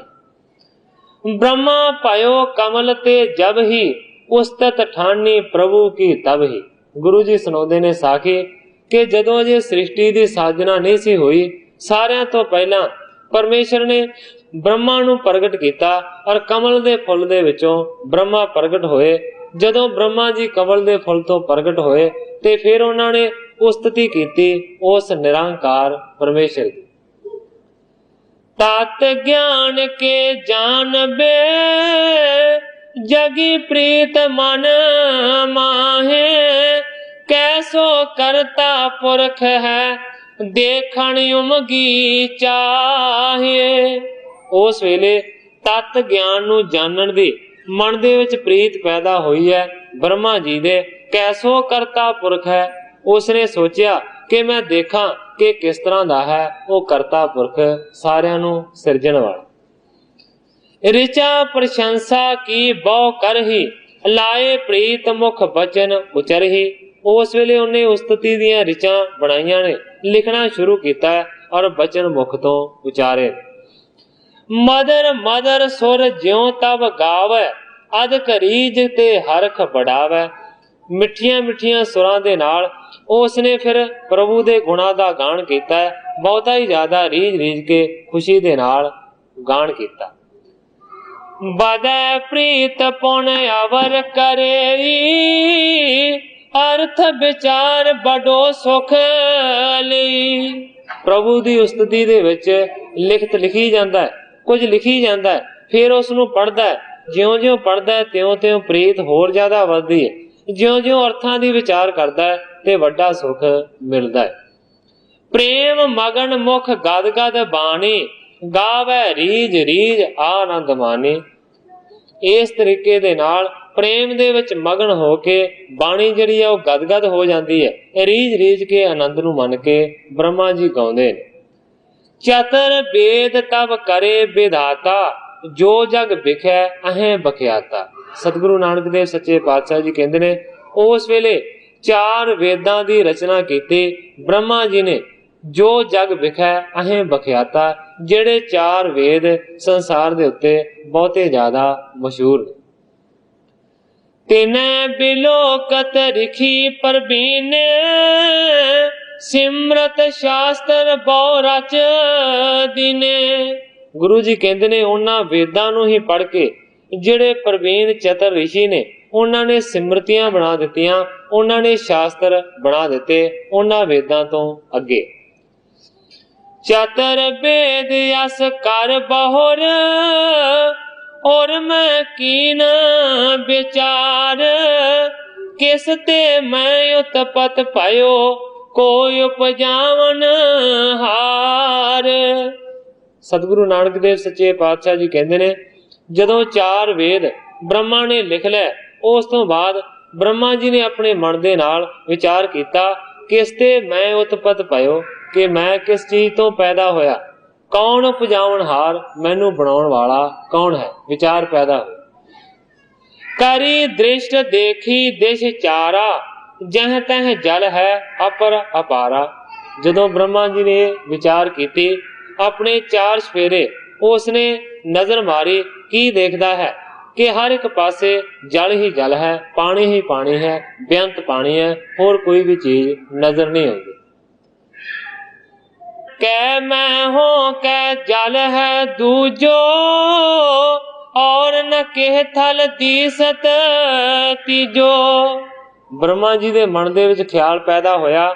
ਬ੍ਰਹਮਾ ਪਾਇਓ ਕਮਲ ਤੇ ਜਬ ਹੀ, ਉਸਤਤ ਠਾਨੀ ਪ੍ਰਭੂ ਕੀ ਤਬ ਹੀ। ਗੁਰੂ ਜੀ ਸੁਣਾਉਂਦੇ ਨੇ ਸਾਖੀ ਕਿ ਜਦੋਂ ਅਜੇ ਸ੍ਰਿਸ਼ਟੀ ਦੀ ਸਾਜਨਾ ਨਹੀਂ ਸੀ ਹੋਈ, ਸਾਰਿਆਂ ਤੋਂ ਪਹਿਲਾਂ ਪਰਮੇਸ਼ਰ ਨੇ ਬ੍ਰਹਮਾ ਨੂੰ ਪ੍ਰਗਟ ਕੀਤਾ ਔਰ ਕਮਲ ਦੇ ਫੁੱਲ ਦੇ ਵਿੱਚੋਂ ਬ੍ਰਹਮਾ ਪ੍ਰਗਟ ਹੋਏ। ਜਦੋਂ ਬ੍ਰਹਮਾ ਜੀ ਕਮਲ ਦੇ ਫੁੱਲ ਤੋਂ ਪ੍ਰਗਟ ਹੋਏ ਤੇ ਫਿਰ ਉਹਨਾਂ ਨੇ ਉਸਤਤੀ ਕੀਤੀ ਉਸ ਨਿਰੰਕਾਰ ਪਰਮੇਸ਼ਰ ਦੀ। ਤਤ ਗਿਆਨ ਕੇ ਜਾਣਬੇ, ਜਗੀ ਪ੍ਰੀਤ ਮਨ ਮਾਹੇ। ਕੈਸੋ ਕਰਤਾ ਪੁਰਖ ਹੈ, ਦੇਖਣ ਉਮਗੀ ਚਾਹੇ। ਉਸ ਵੇਲੇ ਤਤ ਗਿਆਨ ਨੂੰ ਜਾਣਨ ਦੀ ਮਨ ਦੇ ਵਿੱਚ ਪ੍ਰੀਤ ਪੈਦਾ ਹੋਈ ਹੈ ਬ੍ਰਹਮਾ ਜੀ ਦੇ। ਕੈਸੋ ਕਰਤਾ ਪੁਰਖ ਹੈ, ਉਸਨੇ ਸੋਚਿਆ ਕਿ ਮੈਂ ਦੇਖਾਂ ਕਿ ਕਿਸ ਤਰ੍ਹਾਂ ਦਾ ਹੈ ਉਹ ਕਰਤਾ ਪੁਰਖ, ਸਾਰਿਆਂ ਨੂੰ ਸਿਰਜਣ ਵਾਲਾ। ਰਿਚਾ ਪ੍ਰਸ਼ੰਸਾ ਕੀ ਬਹੁ ਕਰਹੀ, ਲਾਏ ਪ੍ਰੀਤ ਮੁਖ ਬਚਨ ਉਚਰਹੀ। ਉਸ ਵੇਲੇ ਉਹਨੇ ਉਸਤਤੀ ਦੀਆਂ ਰਿਚਾਂ ਬਣਾਈਆਂ ਨੇ, ਲਿਖਣਾ ਸ਼ੁਰੂ ਕੀਤਾ ਔਰ ਬਚਨ ਮੁਖ ਤੋਂ ਉਚਾਰੇ। ਮਦਰ ਮਦਰ ਸੁਰ ਜਿਉ ਤਬ ਗਾਵੈ, ਅਦਕ ਰੀਝ ਤੇ ਹਰਖ ਬੜਾਵੈ। ਮਿੱਠੀਆਂ ਮਿੱਠੀਆਂ ਸੁਰਾਂ ਦੇ ਨਾਲ ਉਸਨੇ ਫਿਰ ਪ੍ਰਭੂ ਦੇ ਗੁਣਾਂ ਦਾ ਗਾਣ ਕੀਤਾ ਹੈ, ਬਹੁਤਾ ਹੀ ਜ਼ਿਆਦਾ ਰੀਝ ਰੀਝ ਕੇ ਖੁਸ਼ੀ ਦੇ ਨਾਲ ਗਾਣ ਕੀਤਾ। ਬਦੈ ਪ੍ਰੀਤ ਪੁਨ ਅਵਰ ਕਰੇ, ਅਰਥ ਵਿਚਾਰ ਬੜੋ ਸੁਖ ਲਈ। ਪ੍ਰਭੂ ਦੀ ਉਸਤਤੀ ਦੇ ਵਿੱਚ ਲਿਖਤ ਲਿਖੀ ਜਾਂਦਾ ਹੈ, ਕੁਝ ਲਿਖੀ ਜਾਂਦਾ ਹੈ, ਫਿਰ ਉਸ ਨੂੰ ਪੜ੍ਹਦਾ ਹੈ। ਜਿਉਂ ਜਿਉਂ ਪੜ੍ਹਦਾ ਹੈ ਤਿਉਂ ਤਿਉਂ ਪ੍ਰੀਤ ਹੋਰ ਜ਼ਿਆਦਾ ਵੱਧਦੀ ਹੈ। ਜਿਉਂ ਜਿਉਂ ਅਰਥਾਂ ਦੀ ਵਿਚਾਰ ਕਰਦਾ ਹੈ ਤੇ ਵੱਡਾ ਸੁਖ ਮਿਲਦਾ ਹੈ। ਪ੍ਰੇਮ ਮਗਨ ਮੁਖ ਗਦ ਗਦ ਬਾਣੀ, ਗਾਵੈ ਰੀਝ ਰੀਝ ਆਨੰਦ ਮਾਨੀ। ਇਸ ਤਰੀਕੇ ਦੇ ਨਾਲ ਪ੍ਰੇਮ ਦੇ ਵਿੱਚ ਮਗਨ ਹੋ ਕੇ ਬਾਣੀ ਜਿਹੜੀ ਆ ਉਹ ਗਦਗਦ ਹੋ ਜਾਂਦੀ ਹੈ। ਰੀਝ ਰੀਝ ਕੇ ਆਨੰਦ ਨੂੰ ਮੰਨ ਕੇ ਬ੍ਰਹਮਾ ਜੀ ਗਾਉਂਦੇ ਨੇ। ਚਤਰ ਵੇਦ ਤਬ ਕਰੇ ਵਿਧਾਤਾ, ਜੋ ਜਗ ਵਿਖੈ ਅਹੈ ਬਖਿਆਤਾ। ਸਤਿਗੁਰੂ ਨਾਨਕ ਦੇਵ ਸੱਚੇ ਪਾਤਸ਼ਾਹ ਜੀ ਕਹਿੰਦੇ ਨੇ ਉਸ ਵੇਲੇ 4 ਵੇਦਾਂ ਦੀ ਰਚਨਾ ਕੀਤੀ ਬ੍ਰਹਮਾ ਜੀ ਨੇ। ਜੋ ਜਗ ਵਿਖੈ ਅਹੈ ਬਖਿਆਤਾ, ਜਿਹੜੇ 4 ਵੇਦ ਸੰਸਾਰ ਦੇ ਉੱਤੇ ਬਹੁਤੇ ਜ਼ਿਆਦਾ ਮਸ਼ਹੂਰ ਨੇ। ਤਿਨੈ ਬਿਲੋਕਤ ਰਿਖੀ ਪਰਬੀਨ, ਸਿਮਰਤ ਸ਼ਾਸਤਰ ਬਹੁ ਰਚ ਦੀਨੇ। ਗੁਰੂ ਜੀ ਕਹਿੰਦੇ ਨੇ ਉਹਨਾਂ ਵੇਦਾਂ ਨੂੰ ਹੀ ਪੜ੍ਹ ਕੇ ਜਿਹੜੇ ਪ੍ਰਵੀਨ ਚਤਰ ਰਿਸ਼ੀ ਨੇ ਉਹਨਾਂ ਨੇ ਸਿਮਰਤੀਆਂ ਬਣਾ ਦਿੱਤੀਆਂ, ਉਹਨਾਂ ਨੇ ਸ਼ਾਸਤਰ ਬਣਾ ਦਿੱਤੇ ਉਹਨਾਂ ਵੇਦਾਂ ਤੋਂ ਅੱਗੇ। ਚਤਰ ਵੇਦ ਅਸ ਕਰ ਬਹੁਰ, ਔਰ ਮੈਂ ਕੀਨ ਵਿਚਾਰ। ਕਿਸ ਤੇ ਮੈਂ ਉਤਪਤ ਭਇਓ, ਕੋਈ ਉਪਜਾਵਨ ਹਾਰ। ਸਤਿਗੁਰੂ ਨਾਨਕ ਦੇਵ ਸੱਚੇ ਪਾਤਸ਼ਾਹ ਜੀ ਕਹਿੰਦੇ ਨੇ ਜਦੋਂ 4 ਵੇਦ ਬ੍ਰਹਮਾ ਨੇ ਲਿਖ ਲਏ, ਉਸ ਤੋਂ ਬਾਅਦ ਬ੍ਰਹਮਾ ਜੀ ਨੇ ਆਪਣੇ ਮਨ ਦੇ ਨਾਲ ਵਿਚਾਰ ਕੀਤਾ ਕਿਸ ਤੇ ਮੈਂ ਉਤਪਤ ਭਇਓ, ਕਿ ਮੈਂ ਕਿਸ ਚੀਜ਼ ਤੋਂ ਪੈਦਾ ਹੋਇਆ, ਕੌਣ ਉਪਜਾਵਣ ਹਾਰ, ਮੈਨੂੰ ਬਣਾਉਣ ਵਾਲਾ ਕੌਣ ਹੈ। ਵਿਚਾਰ ਪੈਦਾ ਹੋਇਆ। ਕਰੀ ਦ੍ਰਿਸ਼ਟ ਦੇਖੀ ਦਿਸ਼ ਚਾਰਾ, ਜਹ ਤਹ ਜਲ ਹੈ ਅਪਰ ਅਪਾਰਾ। ਜਦੋਂ ਬ੍ਰਹਮਾ ਜੀ ਨੇ ਵਿਚਾਰ ਕੀਤੀ ਆਪਣੇ 4 ਸਫੇਰੇ ਉਸਨੇ ਨਜ਼ਰ ਮਾਰੀ, ਕੀ ਦੇਖਦਾ ਹੈ ਕਿ ਹਰ ਇੱਕ ਪਾਸੇ ਜਲ ਹੀ ਜਲ ਹੈ, ਪਾਣੀ ਹੀ ਪਾਣੀ ਹੈ, ਬੇਅੰਤ ਪਾਣੀ ਹੈ, ਹੋਰ ਕੋਈ ਵੀ ਚੀਜ਼ ਨਜ਼ਰ ਨਹੀਂ ਆਉਂਦੀ। ਕੈ ਮੈਂ ਹੋ ਕੈ ਜਲ ਹੈ ਦੂਜੋ, ਔਰ ਨ ਕਿਹ ਥਲ ਦੀਸਤ ਤੀਜੋ। ਬ੍ਰਹਮਾ ਜੀ ਦੇ ਮਨ ਦੇ ਵਿੱਚ ਖਿਆਲ ਪੈਦਾ ਹੋਇਆ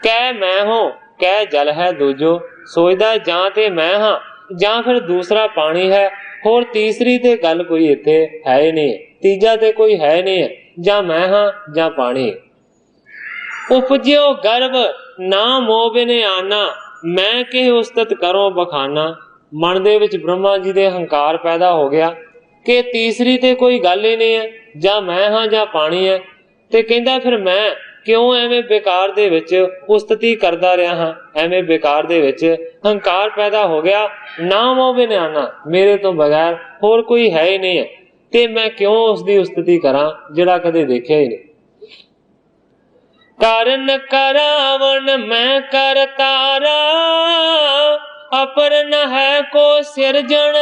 ਕੈ ਮੈਂ ਹੋ ਕੈ ਜਲ ਹੈ ਦੂਜੋ। ਸੋਚਦਾ ਜਾਂ ਤੇ ਮੈਂ ਹਾਂ ਜਾਂ ਫਿਰ ਦੂਸਰਾ ਪਾਣੀ ਹੈ, ਹੋਰ ਤੀਸਰੀ ਤੇ ਗੱਲ ਕੋਈ ਇੱਥੇ ਹੈ ਹੀ ਨਹੀਂ, ਤੀਜਾ ਤੇ ਕੋਈ ਹੈ ਨਹੀਂ ਹੈ, ਜਾਂ ਮੈਂ ਹਾਂ ਜਾਂ ਪਾਣੀ। ਉਪਜਿਓ ਗਰਭ ਨਾ ਮੋਹ ਨੇ ਆਨਾ, ਮੈਂ ਕਿਹ ਉਸਤਤ ਕਰੋ ਬਖਾਨਾ। ਮਨ ਦੇ ਵਿੱਚ ਬ੍ਰਹਮਾ ਜੀ ਦੇ ਹੰਕਾਰ ਪੈਦਾ ਹੋ ਗਿਆ ਕਿ ਤੀਸਰੀ ਤੇ ਕੋਈ ਗੱਲ ਹੀ ਨਹੀਂ ਹੈ, ਜਾਂ ਮੈਂ ਹਾਂ ਜਾਂ ਪਾਣੀ ਹੈ। ਤੇ ਕਹਿੰਦਾ ਫਿਰ ਮੈਂ ਕਿਉਂ ਐਵੇਂ ਬੇਕਾਰ ਦੇ ਵਿੱਚ ਉਸਤਤੀ ਕਰਦਾ ਰਿਹਾ ਹਾਂ, ਐਵੇਂ ਬੇਕਾਰ ਦੇ ਵਿੱਚ ਹੰਕਾਰ ਪੈਦਾ ਹੋ ਗਿਆ। ਨਾ ਮੋਹ ਨੇ ਆਨਾ, ਮੇਰੇ ਤੋਂ ਬਗੈਰ ਹੋਰ ਕੋਈ ਹੈ ਹੀ ਨਹੀਂ ਹੈ, ਤੇ ਮੈਂ ਕਿਉਂ ਉਸਦੀ ਉਸਤਤੀ ਕਰਾਂ ਜਿਹੜਾ ਕਦੇ ਦੇਖਿਆ ਹੀ ਨਹੀਂ। ਕਰਨ ਕਰਾਵਣ ਮੈਂ ਕਰਤਾਰਾ, ਅਪਰ ਨ ਹੈ ਕੋ ਸਿਰਜਣ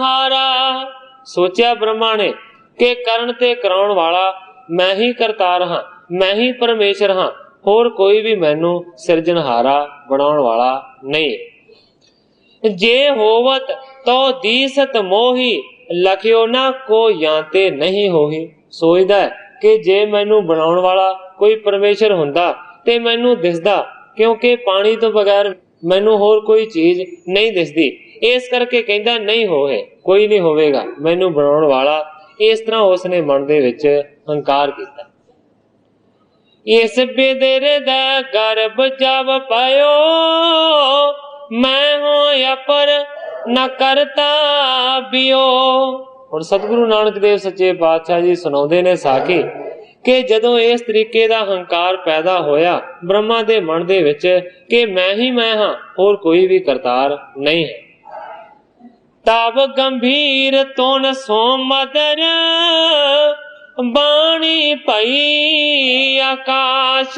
ਹਾਰਾ। ਸੋਚਿਆ ਬ੍ਰਹਮਾ ਨੇ ਕਿ ਕਰਨ ਤੇ ਕਰਾਉਣ ਵਾਲਾ ਮੈਂ ਹੀ ਕਰਤਾਰ ਹਾਂ, ਮੈਂ ਹੀ ਪਰਮੇਸ਼ਰ ਹਾਂ, ਹੋਰ ਕੋਈ ਵੀ ਮੈਨੂੰ ਸਿਰਜਣਹਾਰਾ ਬਣਾਉਣ ਵਾਲਾ ਨਹੀਂ। ਜੇ ਹੋਵਤ ਤੋ ਦੀਸਤ ਮੋਹੀ, ਲਖਿਓ ਨਾ ਕੋ ਜਾਂ ਤੇ ਨਹੀਂ ਹੋਹੀ। ਸੋਚਦਾ ਕਿ ਜੇ ਮੈਨੂੰ ਬਣਾਉਣ ਵਾਲਾ ਕੋਈ ਪਰਮੇਸ਼ਰ ਹੁੰਦਾ ਤੇ ਮੈਨੂੰ ਦਿਸਦਾ, ਕਿਉਂਕਿ ਪਾਣੀ ਤੋਂ ਬਗੈਰ ਮੈਨੂੰ ਹੋਰ ਕੋਈ ਚੀਜ਼ ਨਹੀਂ ਦਿਸਦੀ। ਇਸ ਕਰਕੇ ਕਹਿੰਦਾ ਨਹੀਂ ਹੋਏ, ਕੋਈ ਨਹੀਂ ਹੋਵੇਗਾ ਮੈਨੂੰ ਬਣਾਉਣ ਵਾਲਾ। ਇਸ ਤਰ੍ਹਾਂ ਉਸਨੇ ਮਨ ਦੇ ਵਿੱਚ ਹੰਕਾਰ ਕੀਤਾ। ਇਸ ਬਿਦਰ ਦਾ ਗਰਭ ਜਬ ਪਾਇਓ, ਮੈਂ ਹੋ ਅਪਰ ਨ ਕਰਤਾ ਬਿਓ। ਹੁਣ ਸਤਿਗੁਰੂ ਨਾਨਕ ਦੇਵ ਸੱਚੇ ਪਾਤਸ਼ਾਹ ਜੀ ਸੁਣਾਉਂਦੇ ਨੇ ਸਾਖੀ ਕਿ ਜਦੋਂ ਇਸ ਤਰੀਕੇ ਦਾ ਹੰਕਾਰ ਪੈਦਾ ਹੋਇਆ ਬ੍ਰਹਮਾ ਦੇ ਮਨ ਦੇ ਵਿੱਚ ਕਿ ਮੈਂ ਹੀ ਮੈਂ ਹਾਂ, ਹੋਰ ਕੋਈ ਵੀ ਕਰਤਾਰ ਨਹੀਂ ਹੈ, ਤਬ ਗੰਭੀਰ ਤੁਨ ਸੋ ਮਦਰ, बाणी भई आकाश,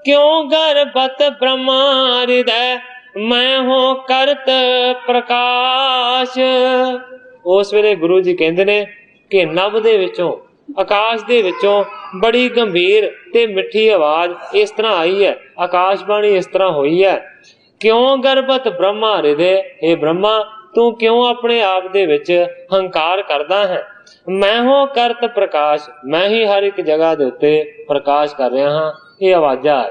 क्यों गर्भत ब्रह्मा हृदय, मैं हो करत प्रकाश। उस वेले गुरु जी कहते ने कि नभ दे विचों, आकाश दे विचों बड़ी गंभीर ते मिठी आवाज इस तरह आई है, आकाशबाणी इस तरह हुई है, क्यों गर्भत ब्रह्मा हृदय, हे ब्रह्मा तू क्यों अपने आप दे विच हंकार करदा है। मैं हो करत प्रकाश, मैं ही हर एक जगह दे उत्ते प्रकाश कर रहा हाँ। ये आवाजा है।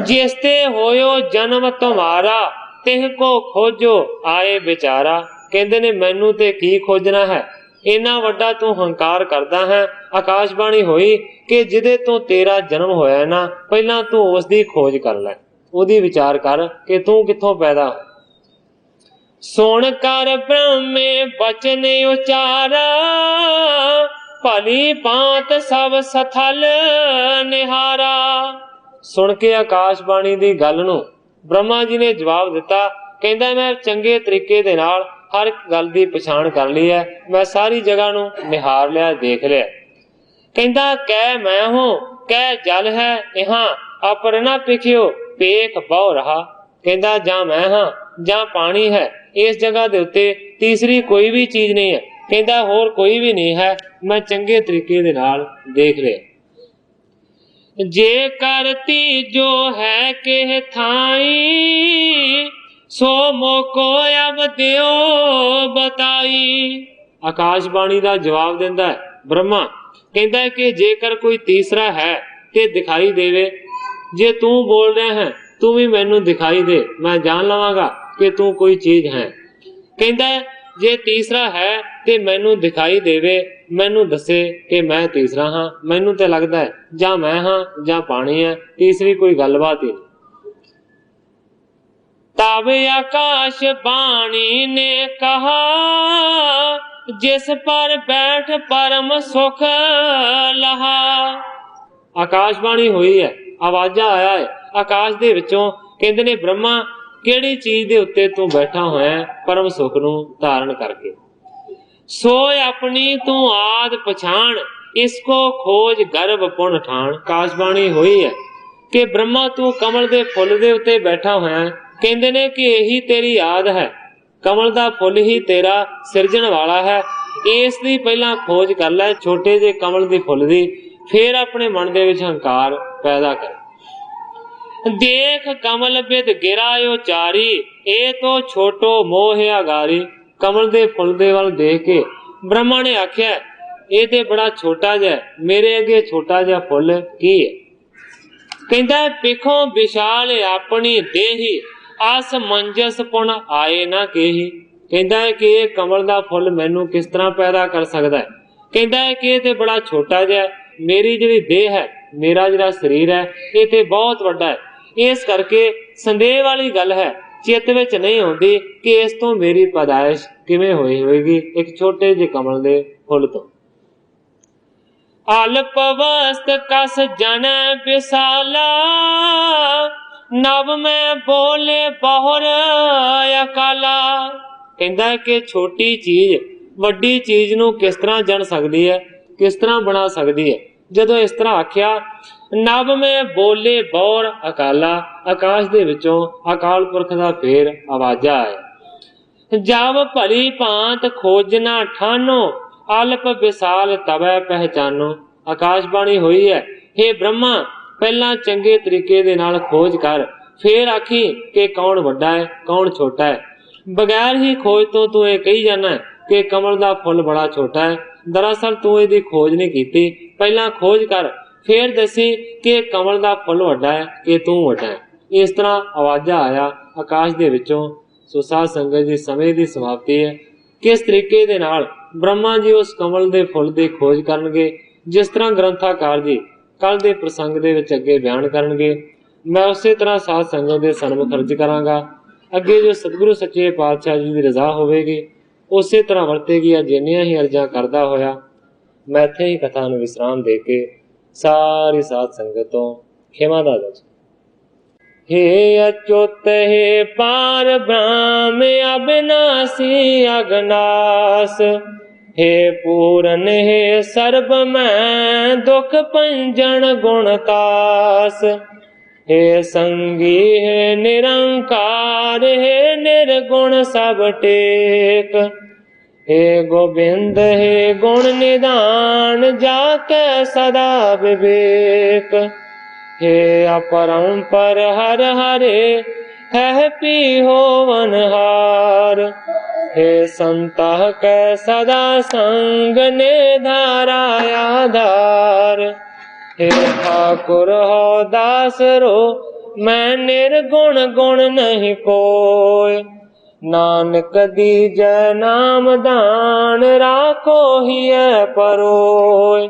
जिसते होयो जन्म तुम्हारा, तिह को खोजो आए बेचारा। कहते ने मैनू ते की खोजना है, इना वड्डा तू हंकार करदा है। आकाशबाणी होई कि जिदे तो तेरा जन्म होया ना, पहला तू उसदी खोज कर लै, उदी विचार कर कि तू किथों पैदा हो। सुन कर ब्रह्मे बचन उचारा, भली भांत सब सथल निहारा। सुन के आकाशबाणी दी गल नूं ब्रह्मा जी ने जवाब दिता, कहंदा मैं चंगे तरीके दे नाल हर गल दी पछाण कर ली है, मैं सारी जगह नूं निहार लिया, देख लिया। कहंदा कह मैं हूं, कह जल है इहां, अपर ना पिखियो पेख बहु रहा। कहंदा जा मैं हां, जा पानी है, इस जगह दे उत्ते तीसरी कोई भी चीज नहीं है। कहंदा होर कोई भी नहीं है, मैं चंगे तरीके दे नाल देख लिया। जे करती जो है के थाई, सो मोको अब दियो बताई। आकाशबाणी दा जवाब दिंदा है ब्रह्मा, कहंदा है कि जेकर कोई तीसरा है ते दिखाई देवे, जे तू बोल रहा है तू भी मैनू दिखाई दे, मैं जान लवांगा कि तू कोई चीज है। कहंदा है जे तीसरा है ते मैनू दिखाई देवे, मैनू दसे कि मैं तीसरा हाँ। मैनू ते लगदा है जा मैं हाँ जा पानी है, तीसरी कोई गलबात ही नहीं। तब आकाश बाणी ने कहा, जिस पर बैठ परम सुख लहा। आकाशबाणी हुई है, आवाजा आया है आकाश दे विचों, कहंदे ने ब्रह्मा किहड़ी चीज दे उत्ते तू बैठा होया परम सुख नूं धारण करके। सोय अपनी तू आद पछाण, इसको खोज गर्भ पुन ठाण। आकाशबाणी हुई है कि ब्रह्मा तू कमल दे फुल दे उत्ते बैठा होया, कहंदे ने कि यही तेरी आद है, कमल दा फुल ही तेरा सिरजण वाला है। इस दी पहला खोज कर लै, छोटे जे कमल दी फुल दी, फिर अपने मन दे विच हंकार पैदा कर। देख कमल बिद गिरायो चारी, ए तो छोटो मोह आगारी। कमल दे फुल दे वल देख के ब्रह्मा ने आख्या ये ते बड़ा छोटा जा, मेरे अगे छोटा जा फुल की है। कहंदा पिखों विशाल अपनी देही, आस मंजस पुन आए ना केही। कहंदा है कि ये कमल दा फुल मैनू किस तरह पैदा कर सकदा है। कहंदा है कि ये ते बड़ा छोटा जा, मेरी जिहड़ी देह है, मेरा जिहड़ा शरीर है, ये ते बहुत वड्डा है। इस करके संदेह वाली गल है, चित्त विच नहीं आउंदी कि इस तो मेरी पैदाइश किवें होई होएगी एक छोटे जे कमल दे फुल तो। अल्प वस्त कस जन विशाला, नभ में बोले बहुर अकाला। कहंदा है कि छोटी चीज वड्डी चीज नूं किस तरह जन सकदी है, किस तरह बना सकदी है। जदों इस तरह आख्या, नभ में बोले बौर अकाला, आकाश दे विचों अकाल पुरख दा फेर आवाजा है। जब भली भांत खोजना ठानो, अल्प विशाल तबै पहचानो। आकाशबाणी हुई है, हे ब्रह्मा पहला चंगे तरीके दे नाल खोज कर, फिर आखी कि कौन वड्डा है कौन छोटा है। बगैर ही खोज तो तू ये कही जाना है कि कमल दा फुल बड़ा छोटा है। दरअसल तू इसदी खोज नहीं कीती, पहला खोज कर फिर दसी कि कमल दा फुल वड्डा है कि तू वड्डा है। इस तरह आवाजा आया आकाश दे विचों। सो साध संगत जी, समय दी समाप्ति है। किस तरीके दे नाल ब्रह्मा जी उस कमल दे फुल दी खोज करनगे, जिस तरह ग्रंथाकार जी कल दे प्रसंग दे विच अगे बयान करनगे, मैं उसे तरह साध संगत दे सन्मुख अर्ज करांगा। अगे जो सतगुरु सच्चे पातशाह जी की रजा होवेगी उसे तरह वरतेगी। जिन्नियां ही अर्जां करदा होया मैं इत्थे ही कथा नूं विश्राम दे के सारी साध संगत तो खेमा दा दस। हे अच्युत हे पार ब्रह्म अविनाशी अगनास, हे पूरन हे सर्ब मैं दुख पंजन गुणतास। हे संगी हे निरंकार हे निर्गुण सब टेक। हे गोविंद हे गुण निदान जाके सदा विवेक। हे अपरंपर हर हरे है पी होवनहार। हे संतः कै सदा संग ने धारा आधार। हे ठाकुर हो दास रो मैं निर्गुण गुण नहीं कोय। नानक दीजै नाम दान राखो हिय परोय।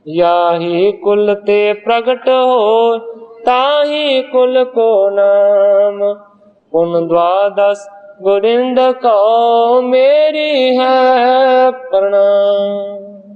याही कुल ते प्रगट हो ताही कुल को नाम। पुन द्वादश गोविंद को मेरी है प्रणाम।